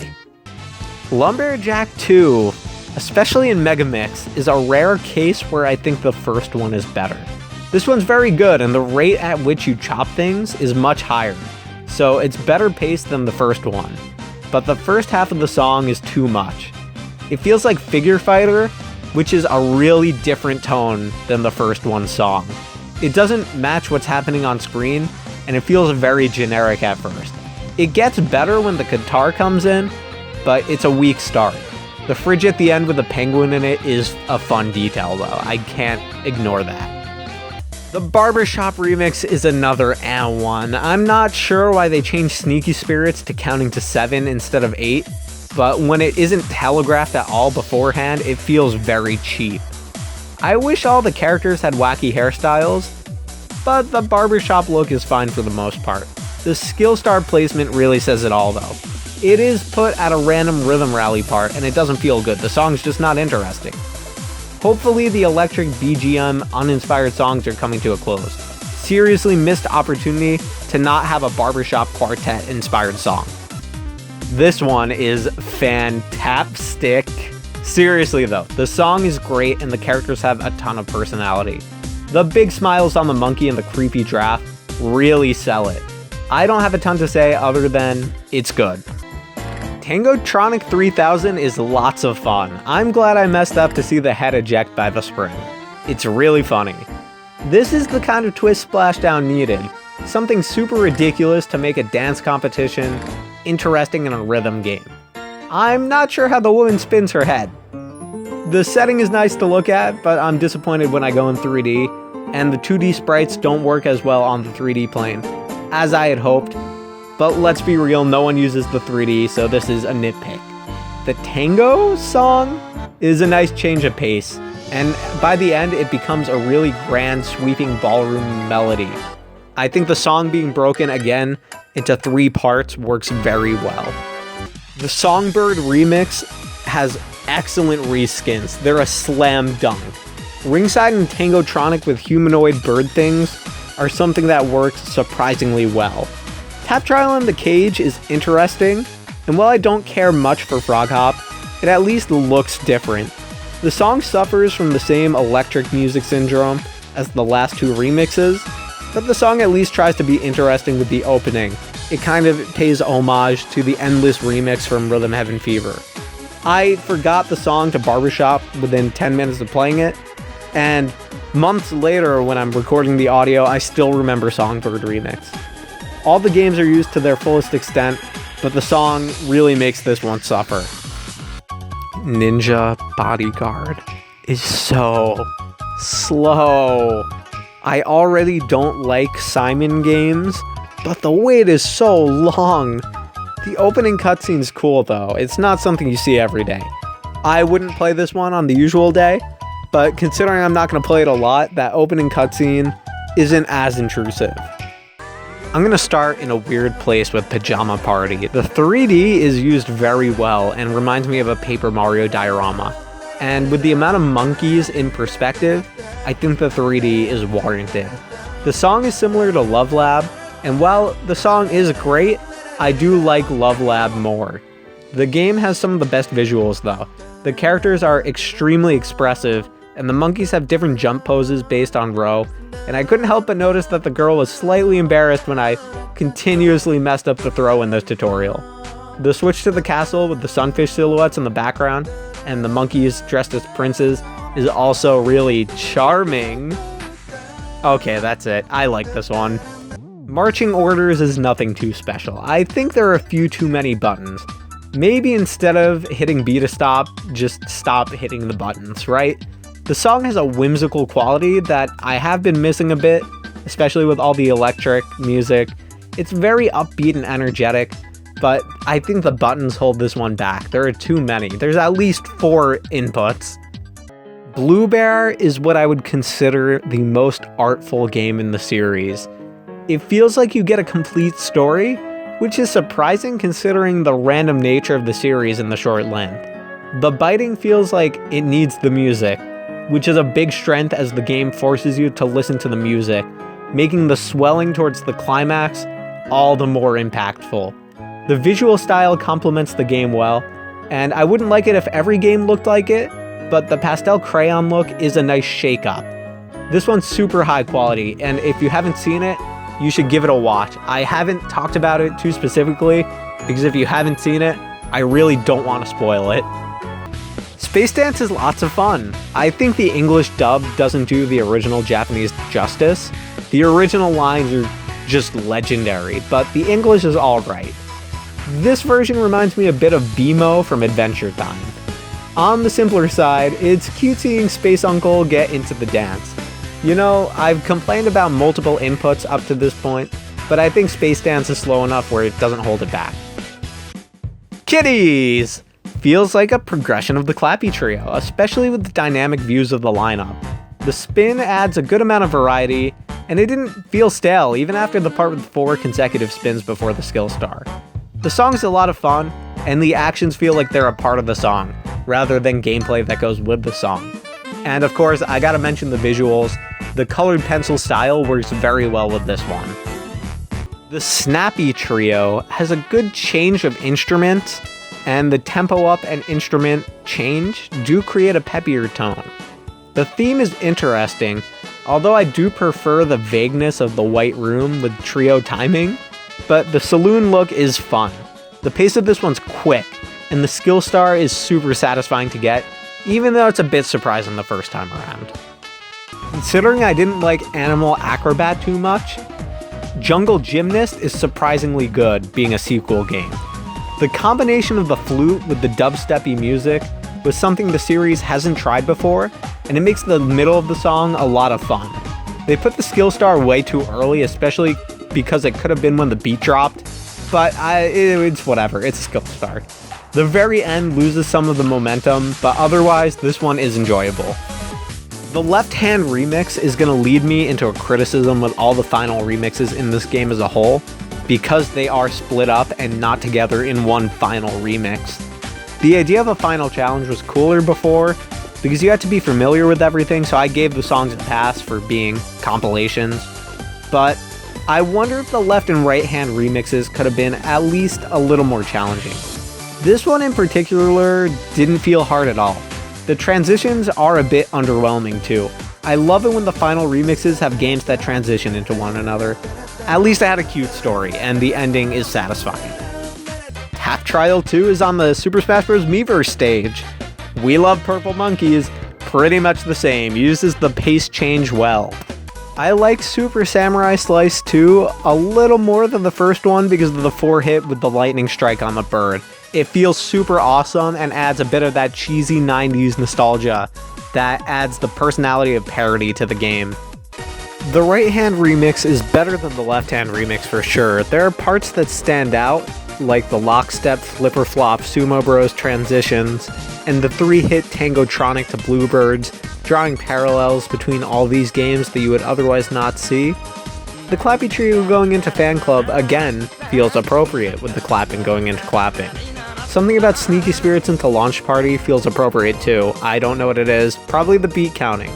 Lumberjack 2, especially in Megamix, is a rare case where I think the first one is better. This one's very good, and the rate at which you chop things is much higher, so it's better paced than the first one. But the first half of the song is too much. It feels like Figure Fighter, which is a really different tone than the first one's song. It doesn't match what's happening on screen, and it feels very generic at first. It gets better when the guitar comes in, but it's a weak start. The fridge at the end with a penguin in it is a fun detail though, I can't ignore that. The Barbershop remix is another one. I'm not sure why they changed Sneaky Spirits to counting to 7 instead of 8, but when it isn't telegraphed at all beforehand, it feels very cheap. I wish all the characters had wacky hairstyles, but the barbershop look is fine for the most part. The skill star placement really says it all though. It is put at a random rhythm rally part and it doesn't feel good, the song's just not interesting. Hopefully the electric BGM uninspired songs are coming to a close. Seriously missed opportunity to not have a barbershop quartet inspired song. This one is fantastic. Seriously though, the song is great and the characters have a ton of personality. The big smiles on the monkey and the creepy giraffe really sell it. I don't have a ton to say other than it's good. Tangotronic 3000 is lots of fun. I'm glad I messed up to see the head eject by the spring. It's really funny. This is the kind of twist splashdown needed. Something super ridiculous to make a dance competition interesting in a rhythm game. I'm not sure how the woman spins her head. The setting is nice to look at, but I'm disappointed when I go in 3D, and the 2D sprites don't work as well on the 3D plane as I had hoped. But let's be real, no one uses the 3D, so this is a nitpick. The Tango song is a nice change of pace, and by the end it becomes a really grand, sweeping ballroom melody. I think the song being broken again into 3 parts works very well. The Songbird remix has excellent reskins. They're a slam dunk. Ringside and Tangotronic with humanoid bird things are something that works surprisingly well. Tap Trial in the Cage is interesting, and while I don't care much for Frog Hop, it at least looks different. The song suffers from the same electric music syndrome as the last 2 remixes, but the song at least tries to be interesting with the opening. It kind of pays homage to the Endless remix from Rhythm Heaven Fever. I forgot the song to Barbershop within 10 minutes of playing it, and months later when I'm recording the audio, I still remember Songbird remix. All the games are used to their fullest extent, but the song really makes this one suffer. Ninja Bodyguard is so slow. I already don't like Simon games, but the wait is so long. The opening cutscene's cool though, it's not something you see every day. I wouldn't play this one on the usual day, but considering I'm not going to play it a lot, that opening cutscene isn't as intrusive. I'm going to start in a weird place with Pajama Party. The 3D is used very well and reminds me of a Paper Mario diorama. And with the amount of monkeys in perspective, I think the 3D is warranted. The song is similar to Love Lab, and while the song is great, I do like Love Lab more. The game has some of the best visuals though. The characters are extremely expressive, and the monkeys have different jump poses based on row, and I couldn't help but notice that the girl was slightly embarrassed when I continuously messed up the throw in this tutorial. The switch to the castle with the sunfish silhouettes in the background, and the monkeys dressed as princes, is also really charming. Okay, that's it. I like this one. Marching orders is nothing too special. I think there are a few too many buttons. Maybe instead of hitting B to stop, just stop hitting the buttons, right? The song has a whimsical quality that I have been missing a bit, especially with all the electric music. It's very upbeat and energetic, but I think the buttons hold this one back. There are too many. There's at least 4 inputs. Blue Bear is what I would consider the most artful game in the series. It feels like you get a complete story, which is surprising considering the random nature of the series and the short length. The biting feels like it needs the music, which is a big strength as the game forces you to listen to the music, making the swelling towards the climax all the more impactful. The visual style complements the game well, and I wouldn't like it if every game looked like it, but the pastel crayon look is a nice shake-up. This one's super high quality, and if you haven't seen it, you should give it a watch. I haven't talked about it too specifically, because if you haven't seen it, I really don't want to spoil it. Space Dance is lots of fun. I think the English dub doesn't do the original Japanese justice. The original lines are just legendary, but the English is alright. This version reminds me a bit of BMO from Adventure Time. On the simpler side, it's cute seeing Space Uncle get into the dance. You know, I've complained about multiple inputs up to this point, but I think Space Dance is slow enough where it doesn't hold it back. Kitties! Feels like a progression of the Clappy Trio, especially with the dynamic views of the lineup. The spin adds a good amount of variety, and it didn't feel stale even after the part with 4 consecutive spins before the skill star. The song's a lot of fun, and the actions feel like they're a part of the song, rather than gameplay that goes with the song. And of course, I gotta mention the visuals. The colored pencil style works very well with this one. The Snappy Trio has a good change of instruments, and the tempo up and instrument change do create a peppier tone. The theme is interesting, although I do prefer the vagueness of the white room with trio timing, but the saloon look is fun. The pace of this one's quick, and the skill star is super satisfying to get, even though it's a bit surprising the first time around. Considering I didn't like Animal Acrobat too much, Jungle Gymnast is surprisingly good, being a sequel game. The combination of the flute with the dubsteppy music was something the series hasn't tried before, and it makes the middle of the song a lot of fun. They put the skill star way too early, especially because it could have been when the beat dropped, but it's whatever, it's a skill star. The very end loses some of the momentum, but otherwise this one is enjoyable. The left-hand remix is going to lead me into a criticism with all the final remixes in this game as a whole, because they are split up and not together in one final remix. The idea of a final challenge was cooler before, because you had to be familiar with everything, so I gave the songs a pass for being compilations. But I wonder if the left and right hand remixes could have been at least a little more challenging. This one in particular didn't feel hard at all. The transitions are a bit underwhelming too. I love it when the final remixes have games that transition into one another. At least it had a cute story, and the ending is satisfying. Tap Trial 2 is on the Super Smash Bros. Miiverse stage. We Love Purple Monkeys, pretty much the same, uses the pace change well. I like Super Samurai Slice 2 a little more than the first one because of the 4-hit with the lightning strike on the bird. It feels super awesome and adds a bit of that cheesy 90s nostalgia that adds the personality of parody to the game. The right-hand remix is better than the left-hand remix for sure. There are parts that stand out, like the lockstep flipper flop Sumo Bros transitions, and the 3-hit Tangotronic to Bluebirds, drawing parallels between all these games that you would otherwise not see. The Clappy Trio going into Fan Club, again, feels appropriate with the clapping going into clapping. Something about Sneaky Spirits into Launch Party feels appropriate too. I don't know what it is, probably the beat counting.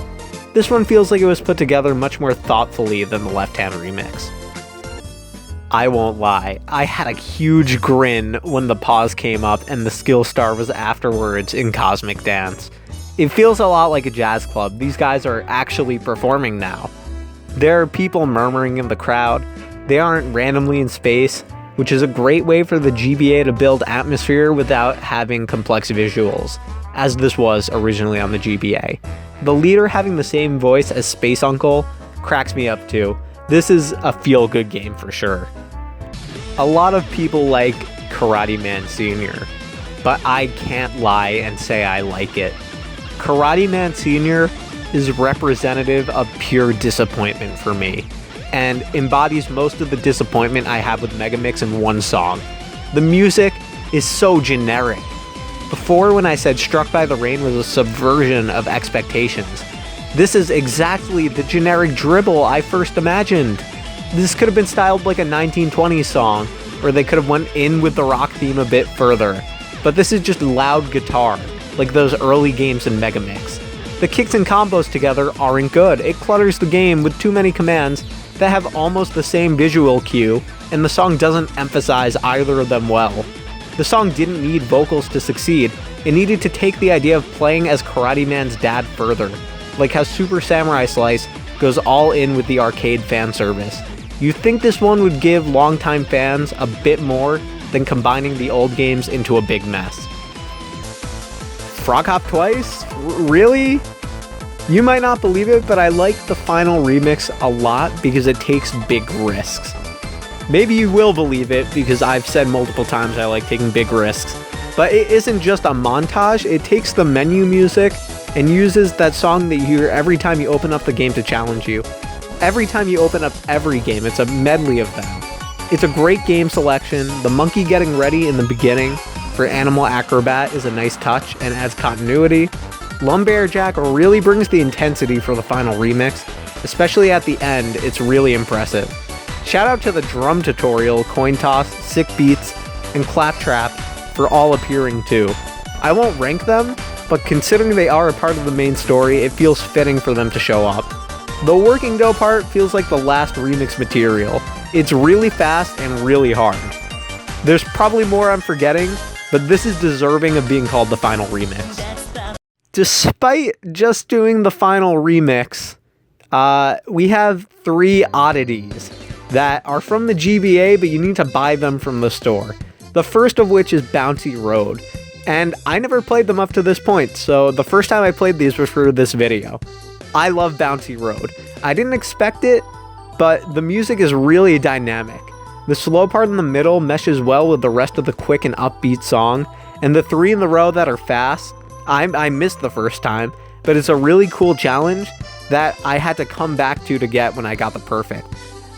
This one feels like it was put together much more thoughtfully than the left-hand remix. I won't lie, I had a huge grin when the pause came up and the skill star was afterwards in Cosmic Dance. It feels a lot like a jazz club. These guys are actually performing now. There are people murmuring in the crowd. They aren't randomly in space, which is a great way for the GBA to build atmosphere without having complex visuals, as this was originally on the GBA. The leader having the same voice as Space Uncle cracks me up too. This is a feel-good game for sure. A lot of people like Karate Man Sr., but I can't lie and say I like it. Karate Man Sr. is representative of pure disappointment for me, and embodies most of the disappointment I have with Megamix in one song. The music is so generic. Before, when I said Struck by the Rain was a subversion of expectations, this is exactly the generic dribble I first imagined. This could have been styled like a 1920s song, or they could have went in with the rock theme a bit further, but this is just loud guitar, like those early games in Megamix. The kicks and combos together aren't good. It clutters the game with too many commands that have almost the same visual cue, and the song doesn't emphasize either of them well. The song didn't need vocals to succeed. It needed to take the idea of playing as Karate Man's dad further, like how Super Samurai Slice goes all in with the arcade fan service. You'd think this one would give longtime fans a bit more than combining the old games into a big mess. Frog Hop Twice? Really? You might not believe it, but I like the final remix a lot because it takes big risks. Maybe you will believe it because I've said multiple times I like taking big risks, but it isn't just a montage. It takes the menu music and uses that song that you hear every time you open up the game to challenge you. Every time you open up every game, it's a medley of them. It's a great game selection. The monkey getting ready in the beginning for Animal Acrobat is a nice touch and adds continuity. Lumberjack really brings the intensity for the final remix, especially at the end. It's really impressive. Shout out to the drum tutorial, coin toss, sick beats, and claptrap for all appearing too. I won't rank them, but considering they are a part of the main story, it feels fitting for them to show up. The working dough part feels like the last remix material. It's really fast and really hard. There's probably more I'm forgetting, but this is deserving of being called the final remix. Despite just doing the final remix, we have 3 oddities that are from the GBA, but you need to buy them from the store. The first of which is Bouncy Road, and I never played them up to this point, so the first time I played these was for this video. I love Bouncy Road. I didn't expect it, but the music is really dynamic. The slow part in the middle meshes well with the rest of the quick and upbeat song, and the 3 in the row that are fast, I missed the first time, but it's a really cool challenge that I had to come back to get when I got the perfect.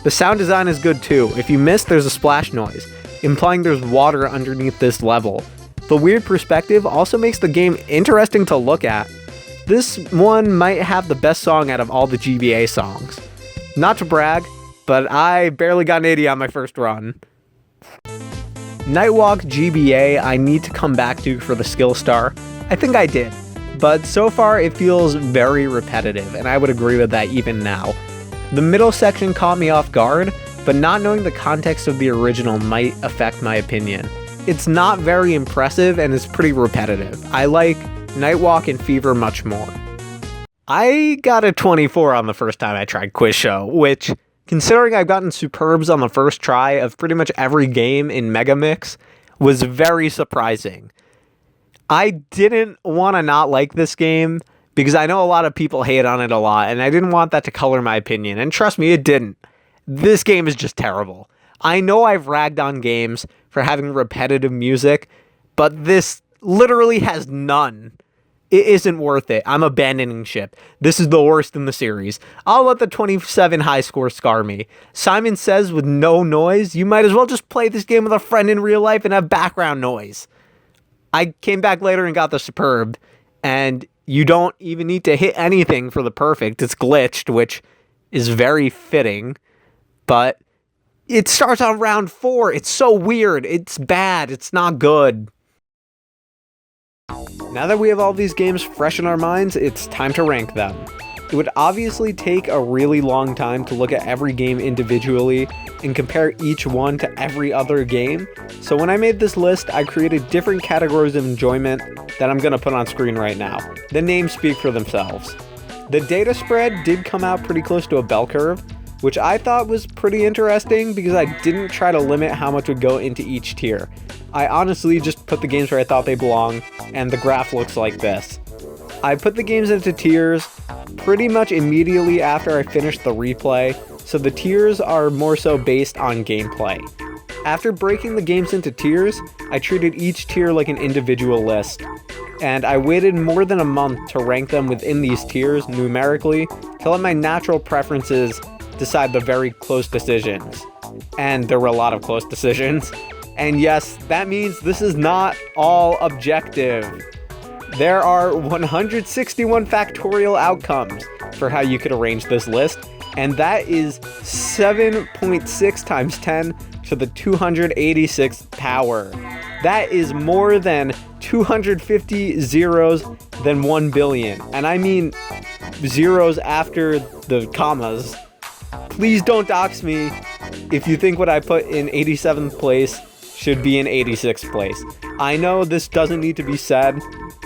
The sound design is good too. If you miss, there's a splash noise, implying there's water underneath this level. The weird perspective also makes the game interesting to look at. This one might have the best song out of all the GBA songs. Not to brag, but I barely got an 80 on my first run. Nightwalk GBA I need to come back to for the skill star. I think I did, but so far it feels very repetitive, and I would agree with that even now. The middle section caught me off guard, but not knowing the context of the original might affect my opinion. It's not very impressive and is pretty repetitive. I like Nightwalk and Fever much more. I got a 24 on the first time I tried Quiz Show, which, considering I've gotten superbs on the first try of pretty much every game in Megamix, was very surprising. I didn't want to not like this game because I know a lot of people hate on it a lot, and I didn't want that to color my opinion, and trust me, it didn't. This game is just terrible. I know I've ragged on games for having repetitive music, but this literally has none. It isn't worth it. I'm abandoning ship. This is the worst in the series. I'll let the 27 high score scar me. Simon Says with no noise, you might as well just play this game with a friend in real life and have background noise. I came back later and got the superb, and you don't even need to hit anything for the perfect. It's glitched, which is very fitting, but it starts on round 4. It's so weird. It's bad. It's not good. Now that we have all these games fresh in our minds, it's time to rank them. It would obviously take a really long time to look at every game individually and compare each one to every other game, so when I made this list, I created different categories of enjoyment that I'm going to put on screen right now. The names speak for themselves. The data spread did come out pretty close to a bell curve, which I thought was pretty interesting because I didn't try to limit how much would go into each tier. I honestly just put the games where I thought they belong, and the graph looks like this. I put the games into tiers pretty much immediately after I finished the replay, so the tiers are more so based on gameplay. After breaking the games into tiers, I treated each tier like an individual list, and I waited more than a month to rank them within these tiers numerically to let my natural preferences decide the very close decisions. And there were a lot of close decisions. And yes, that means this is not all objective. There are 161 factorial outcomes for how you could arrange this list, and that is 7.6 times 10 to the 286th power. That is more than 250 zeros than 1 billion. And I mean zeros after the commas. Please don't dox me if you think what I put in 87th place should be in 86th place. I know this doesn't need to be said,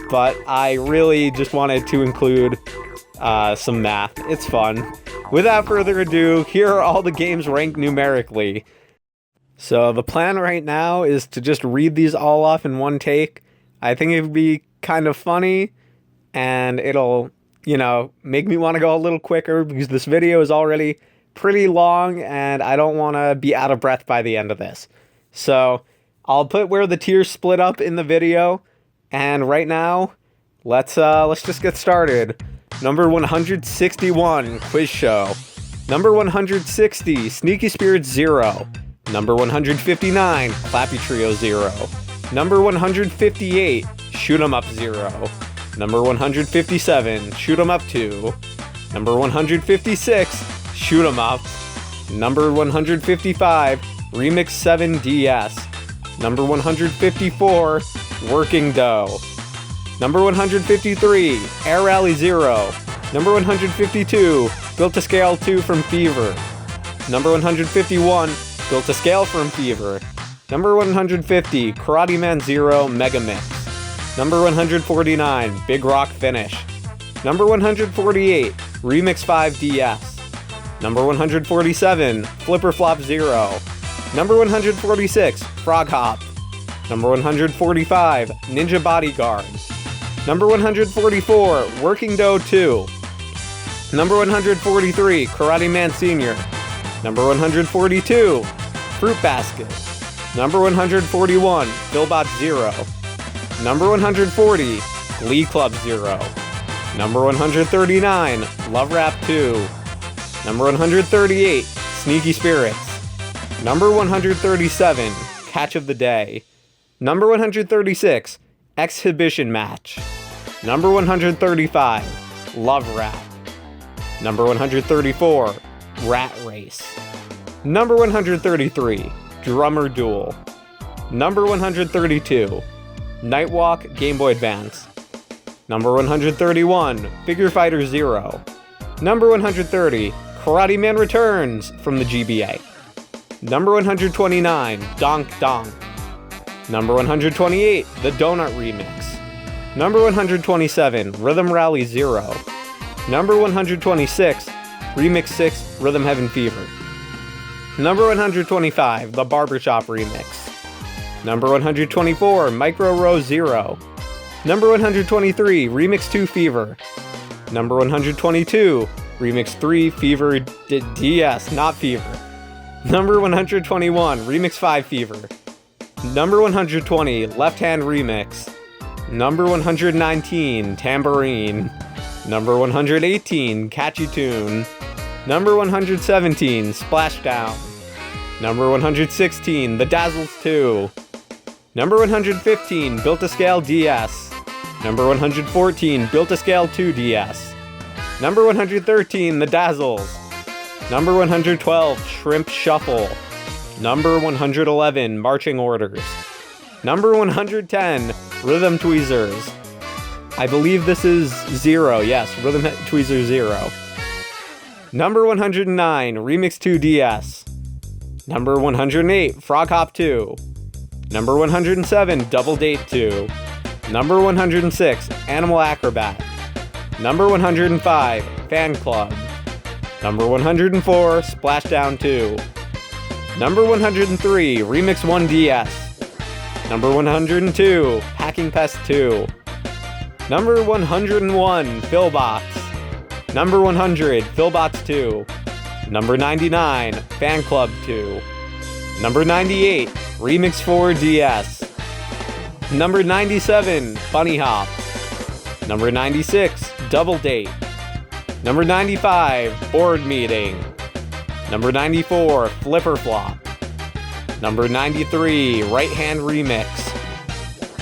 but I really just wanted to include some math. It's fun. Without further ado, here are all the games ranked numerically. So the plan right now is to just read these all off in one take. I think it would be kind of funny, and it'll, make me want to go a little quicker because this video is already pretty long, and I don't want to be out of breath by the end of this. So I'll put where the tiers split up in the video, and right now, Let's just get started. Number 161, Quiz Show. Number 160, Sneaky Spirits 0. Number 159, Clappy Trio 0. Number 158, Shoot 'em Up 0. Number 157, Shoot 'em Up 2. Number 156, Shoot 'em Up. Number 155, Remix 7 DS. Number 154, Working Dough. Number 153, Air Rally 0. Number 152, Built to Scale 2 from Fever. Number 151, Built to Scale from Fever. Number 150, Karate Man 0 Megamix. Number 149, Big Rock Finish. Number 148, Remix 5 DS. Number 147, Flipper Flop 0. Number 146, Frog Hop. Number 145, Ninja Bodyguard. Number 144, Working Dough 2. Number 143, Karate Man Sr. Number 142, Fruit Basket. Number 141, Philbot 0. Number 140, Glee Club 0. Number 139, Love Rap 2. Number 138, Sneaky Spirits. Number 137, Catch of the Day. Number 136, Exhibition Match. Number 135, Love Rap. Number 134, Rat Race. Number 133, Drummer Duel. Number 132, Nightwalk Game Boy Advance. Number 131, Figure Fighter 0. Number 130, Karate Man Returns from the GBA. Number 129, Donk Donk. Number 128, The Donut Remix. Number 127, Rhythm Rally 0. Number 126, Remix 6, Rhythm Heaven Fever. Number 125, The Barbershop Remix. Number 124, Micro Row 0. Number 123, Remix 2 Fever. Number 122, Remix 3 Fever DS, not Fever. Number 121, Remix 5 Fever. Number 120, Left Hand Remix. Number 119, Tambourine. Number 118, Catchy Tune. Number 117, Splashdown. Number 116, The Dazzles 2. Number 115, Built to Scale DS. Number 114, Built to Scale 2 DS. Number 113, The Dazzles. Number 112, Shrimp Shuffle. Number 111, Marching Orders. Number 110, Rhythm Tweezers. I believe this is 0, yes, Rhythm Tweezers 0. Number 109, Remix 2 DS. Number 108, Frog Hop 2. Number 107, Double Date 2. Number 106, Animal Acrobat. Number 105, Fan Club. Number 104, Splashdown 2. Number 103, Remix 1 DS. Number 102, Hacking Pest 2. Number 101, Philbots. Number 100, Philbots 2. Number 99, Fan Club 2. Number 98, Remix 4 DS. Number 97, Bunny Hop. Number 96, Double Date. Number 95, Board Meeting. Number 94, Flipper Flop. Number 93, Right Hand Remix.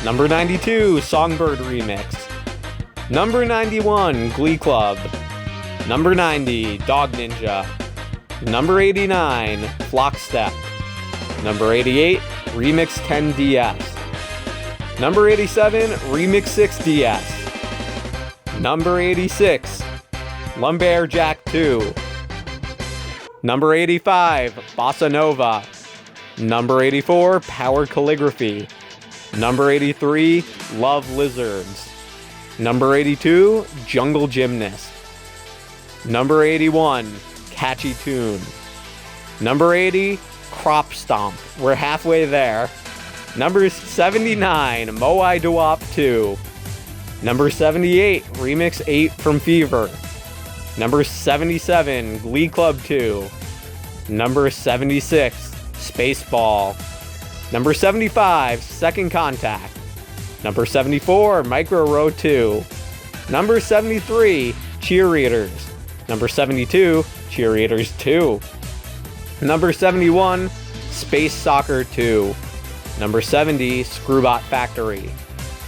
Number 92, Songbird Remix. Number 91, Glee Club. Number 90, Dog Ninja. Number 89, Flock Step. Number 88, Remix 10 DS. Number 87, Remix 6 DS. Number 86, Lumbear Jack 2. Number 85, Bossa Nova. Number 84, Power Calligraphy. Number 83, Love Lizards. Number 82, Jungle Gymnast. Number 81, Catchy Tune. Number 80, Crop Stomp. We're halfway there. Number 79, Moai Doo-Wop 2. Number 78, Remix 8 from Fever. Number 77, Glee Club 2. Number 76, Spaceball. Number 75, Second Contact. Number 74, Micro Row 2. Number 73, Cheerleaders. Number 72, Cheerleaders 2. Number 71, Space Soccer 2. Number 70, Screwbot Factory.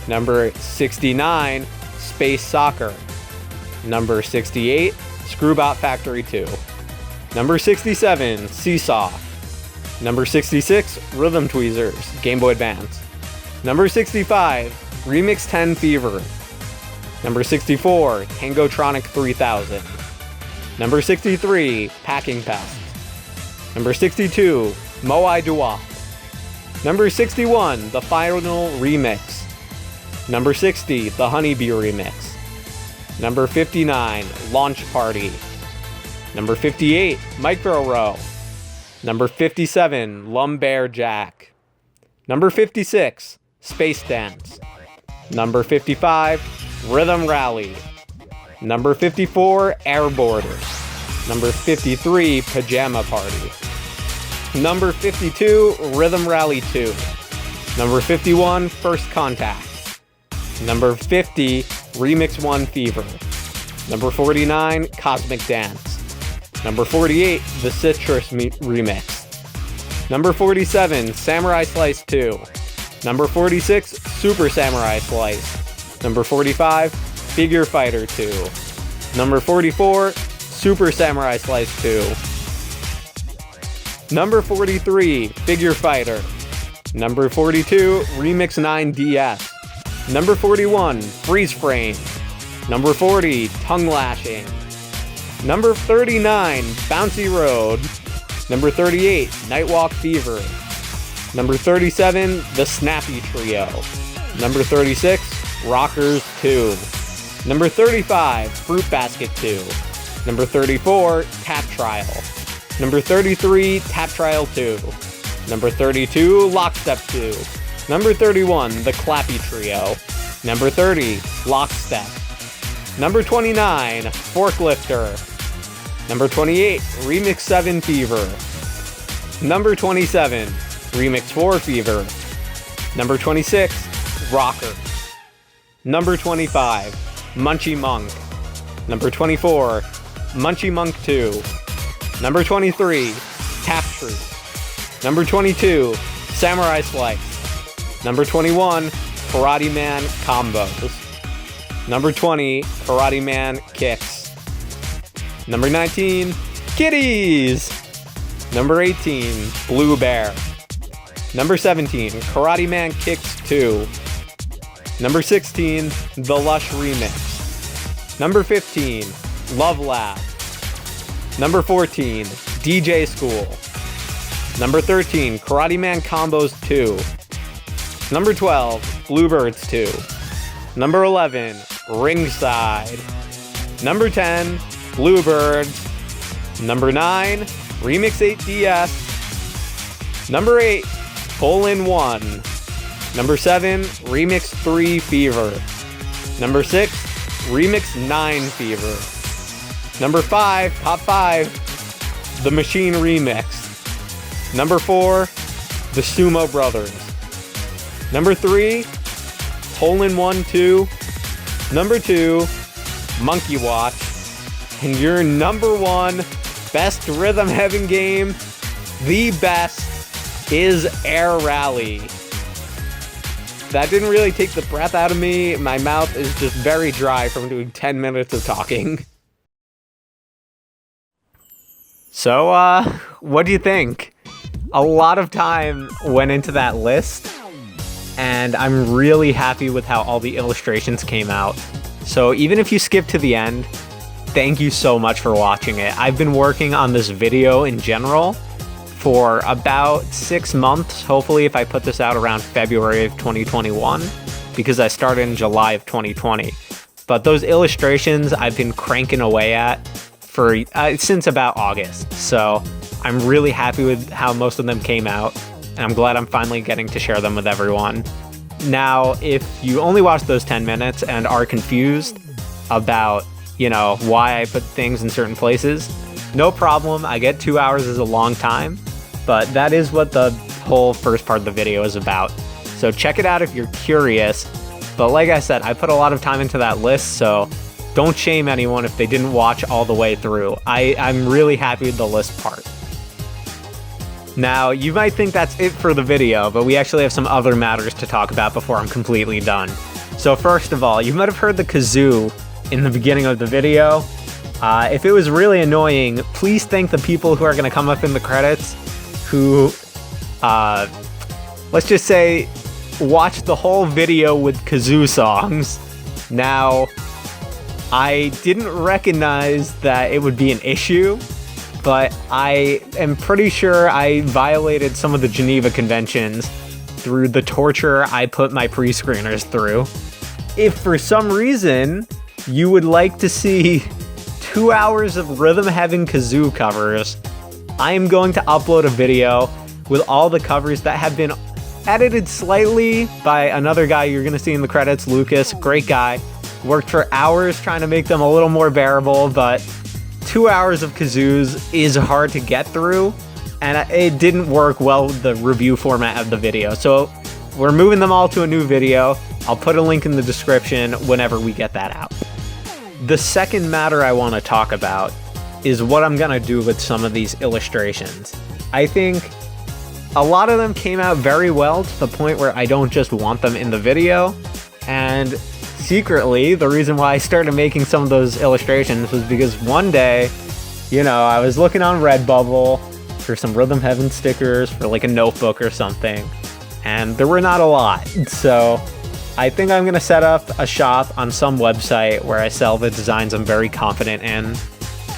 Number 69, Space Soccer. Number 68, Screwbot Factory 2. Number 67, Seesaw. Number 66, Rhythm Tweezers, Game Boy Advance. Number 65, Remix 10 Fever. Number 64, Tangotronic 3000. Number 63, Packing Pest. Number 62, Moai Dua. Number 61, The Final Remix. Number 60, The Honeybee Remix. Number 59, Launch Party. Number 58, Micro Row. Number 57, Lumberjack. Number 56, Space Dance. Number 55, Rhythm Rally. Number 54, Airboarders. Number 53, Pajama Party. Number 52, Rhythm Rally 2. Number 51, First Contact. Number 50, Remix 1 Fever. Number 49, Cosmic Dance. Number 48, The Citrus Remix. Number 47, Samurai Slice 2. Number 46, Super Samurai Slice. Number 45, Figure Fighter 2. Number 44, Super Samurai Slice 2. Number 43, Figure Fighter. Number 42, Remix 9 DS. Number 41, Freeze Frame. Number 40, Tongue Lashing. Number 39, Bouncy Road. Number 38, Nightwalk Fever. Number 37, The Snappy Trio. Number 36, Rockers 2. Number 35, Fruit Basket 2. Number 34, Tap Trial. Number 33, Tap Trial 2. Number 32, Lockstep 2. Number 31, The Clappy Trio. Number 30, Lockstep. Number 29, Forklifter. Number 28, Remix 7 Fever. Number 27, Remix 4 Fever. Number 26, Rocker. Number 25, Munchie Monk. Number 24, Munchie Monk 2. Number 23, Tap Troop. Number 22, Samurai Slice. Number 21, Karate Man Combos. Number 20, Karate Man Kicks. Number 19, Kitties. Number 18, Blue Bear. Number 17, Karate Man Kicks 2. Number 16, The Lush Remix. Number 15, Love Lab. Number 14, DJ School. Number 13, Karate Man Combos 2. Number 12, Bluebirds 2. Number 11, Ringside. Number 10, Bluebirds. Number 9, Remix 8 DS. Number 8, Hole-in-One. Number 7, Remix 3 Fever. Number 6, Remix 9 Fever. Number 5, Top 5, The Machine Remix. Number 4, The Sumo Brothers. Number 3, Hole-in-One 2. Number 2, Monkey Watch. And your number 1 best rhythm heaven game, the best, is Air Rally. That didn't really take the breath out of me. My mouth is just very dry from doing 10 minutes of talking. So, what do you think? A lot of time went into that list, and I'm really happy with how all the illustrations came out. So even if you skip to the end, thank you so much for watching it. I've been working on this video in general for about 6 months, hopefully, if I put this out around February of 2021, because I started in July of 2020. But those illustrations I've been cranking away at for since about August. So I'm really happy with how most of them came out, and I'm glad I'm finally getting to share them with everyone. Now, if you only watched those 10 minutes and are confused about, why I put things in certain places, no problem. I get 2 hours is a long time, but that is what the whole first part of the video is about. So check it out if you're curious. But like I said, I put a lot of time into that list, so don't shame anyone if they didn't watch all the way through. I'm really happy with the list part. Now, you might think that's it for the video, but we actually have some other matters to talk about before I'm completely done. So first of all, you might have heard the kazoo in the beginning of the video. If it was really annoying, please thank the people who are going to come up in the credits who, let's just say, watched the whole video with kazoo songs. Now, I didn't recognize that it would be an issue, but I am pretty sure I violated some of the Geneva Conventions through the torture I put my pre-screeners through. If for some reason you would like to see 2 hours of Rhythm Heaven kazoo covers, I am going to upload a video with all the covers that have been edited slightly by another guy you're going to see in the credits, Lucas, great guy. Worked for hours trying to make them a little more bearable, but 2 hours of kazoos is hard to get through, and it didn't work well with the review format of the video. So we're moving them all to a new video. I'll put a link in the description whenever we get that out. The second matter I want to talk about is what I'm going to do with some of these illustrations. I think a lot of them came out very well to the point where I don't just want them in the video, and secretly, the reason why I started making some of those illustrations was because one day, I was looking on Redbubble for some Rhythm Heaven stickers for like a notebook or something, and there were not a lot. So I think I'm going to set up a shop on some website where I sell the designs I'm very confident in.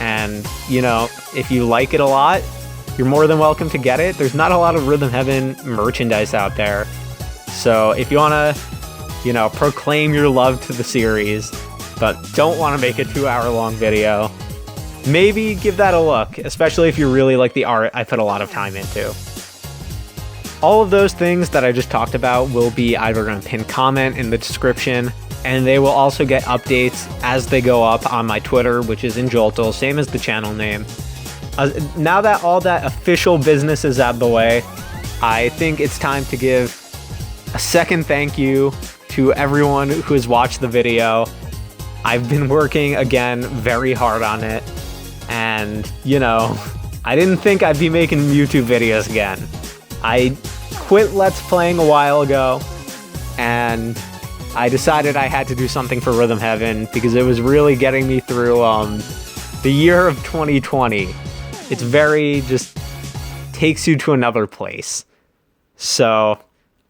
And, if you like it a lot, you're more than welcome to get it. There's not a lot of Rhythm Heaven merchandise out there. So if you want to, proclaim your love to the series, but don't want to make a 2-hour-long video, maybe give that a look, especially if you really like the art I put a lot of time into. All of those things that I just talked about will be either in a pinned comment in the description, and they will also get updates as they go up on my Twitter, which is Injoltl, same as the channel name. Now that all that official business is out of the way, I think it's time to give a second thank you to everyone who has watched the video. I've been working again very hard on it, and I didn't think I'd be making YouTube videos again. I quit Let's Playing a while ago, and I decided I had to do something for Rhythm Heaven because it was really getting me through the year of 2020. It's just takes you to another place. So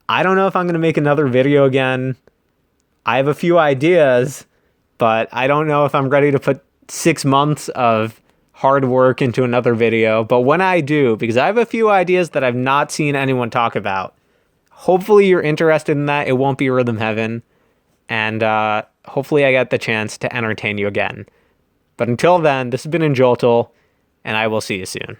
I don't know if I'm going to make another video again. I have a few ideas, but I don't know if I'm ready to put 6 months of hard work into another video. But when I do, because I have a few ideas that I've not seen anyone talk about, hopefully you're interested in that. It won't be Rhythm Heaven. And hopefully I get the chance to entertain you again. But until then, this has been Injoltl, and I will see you soon.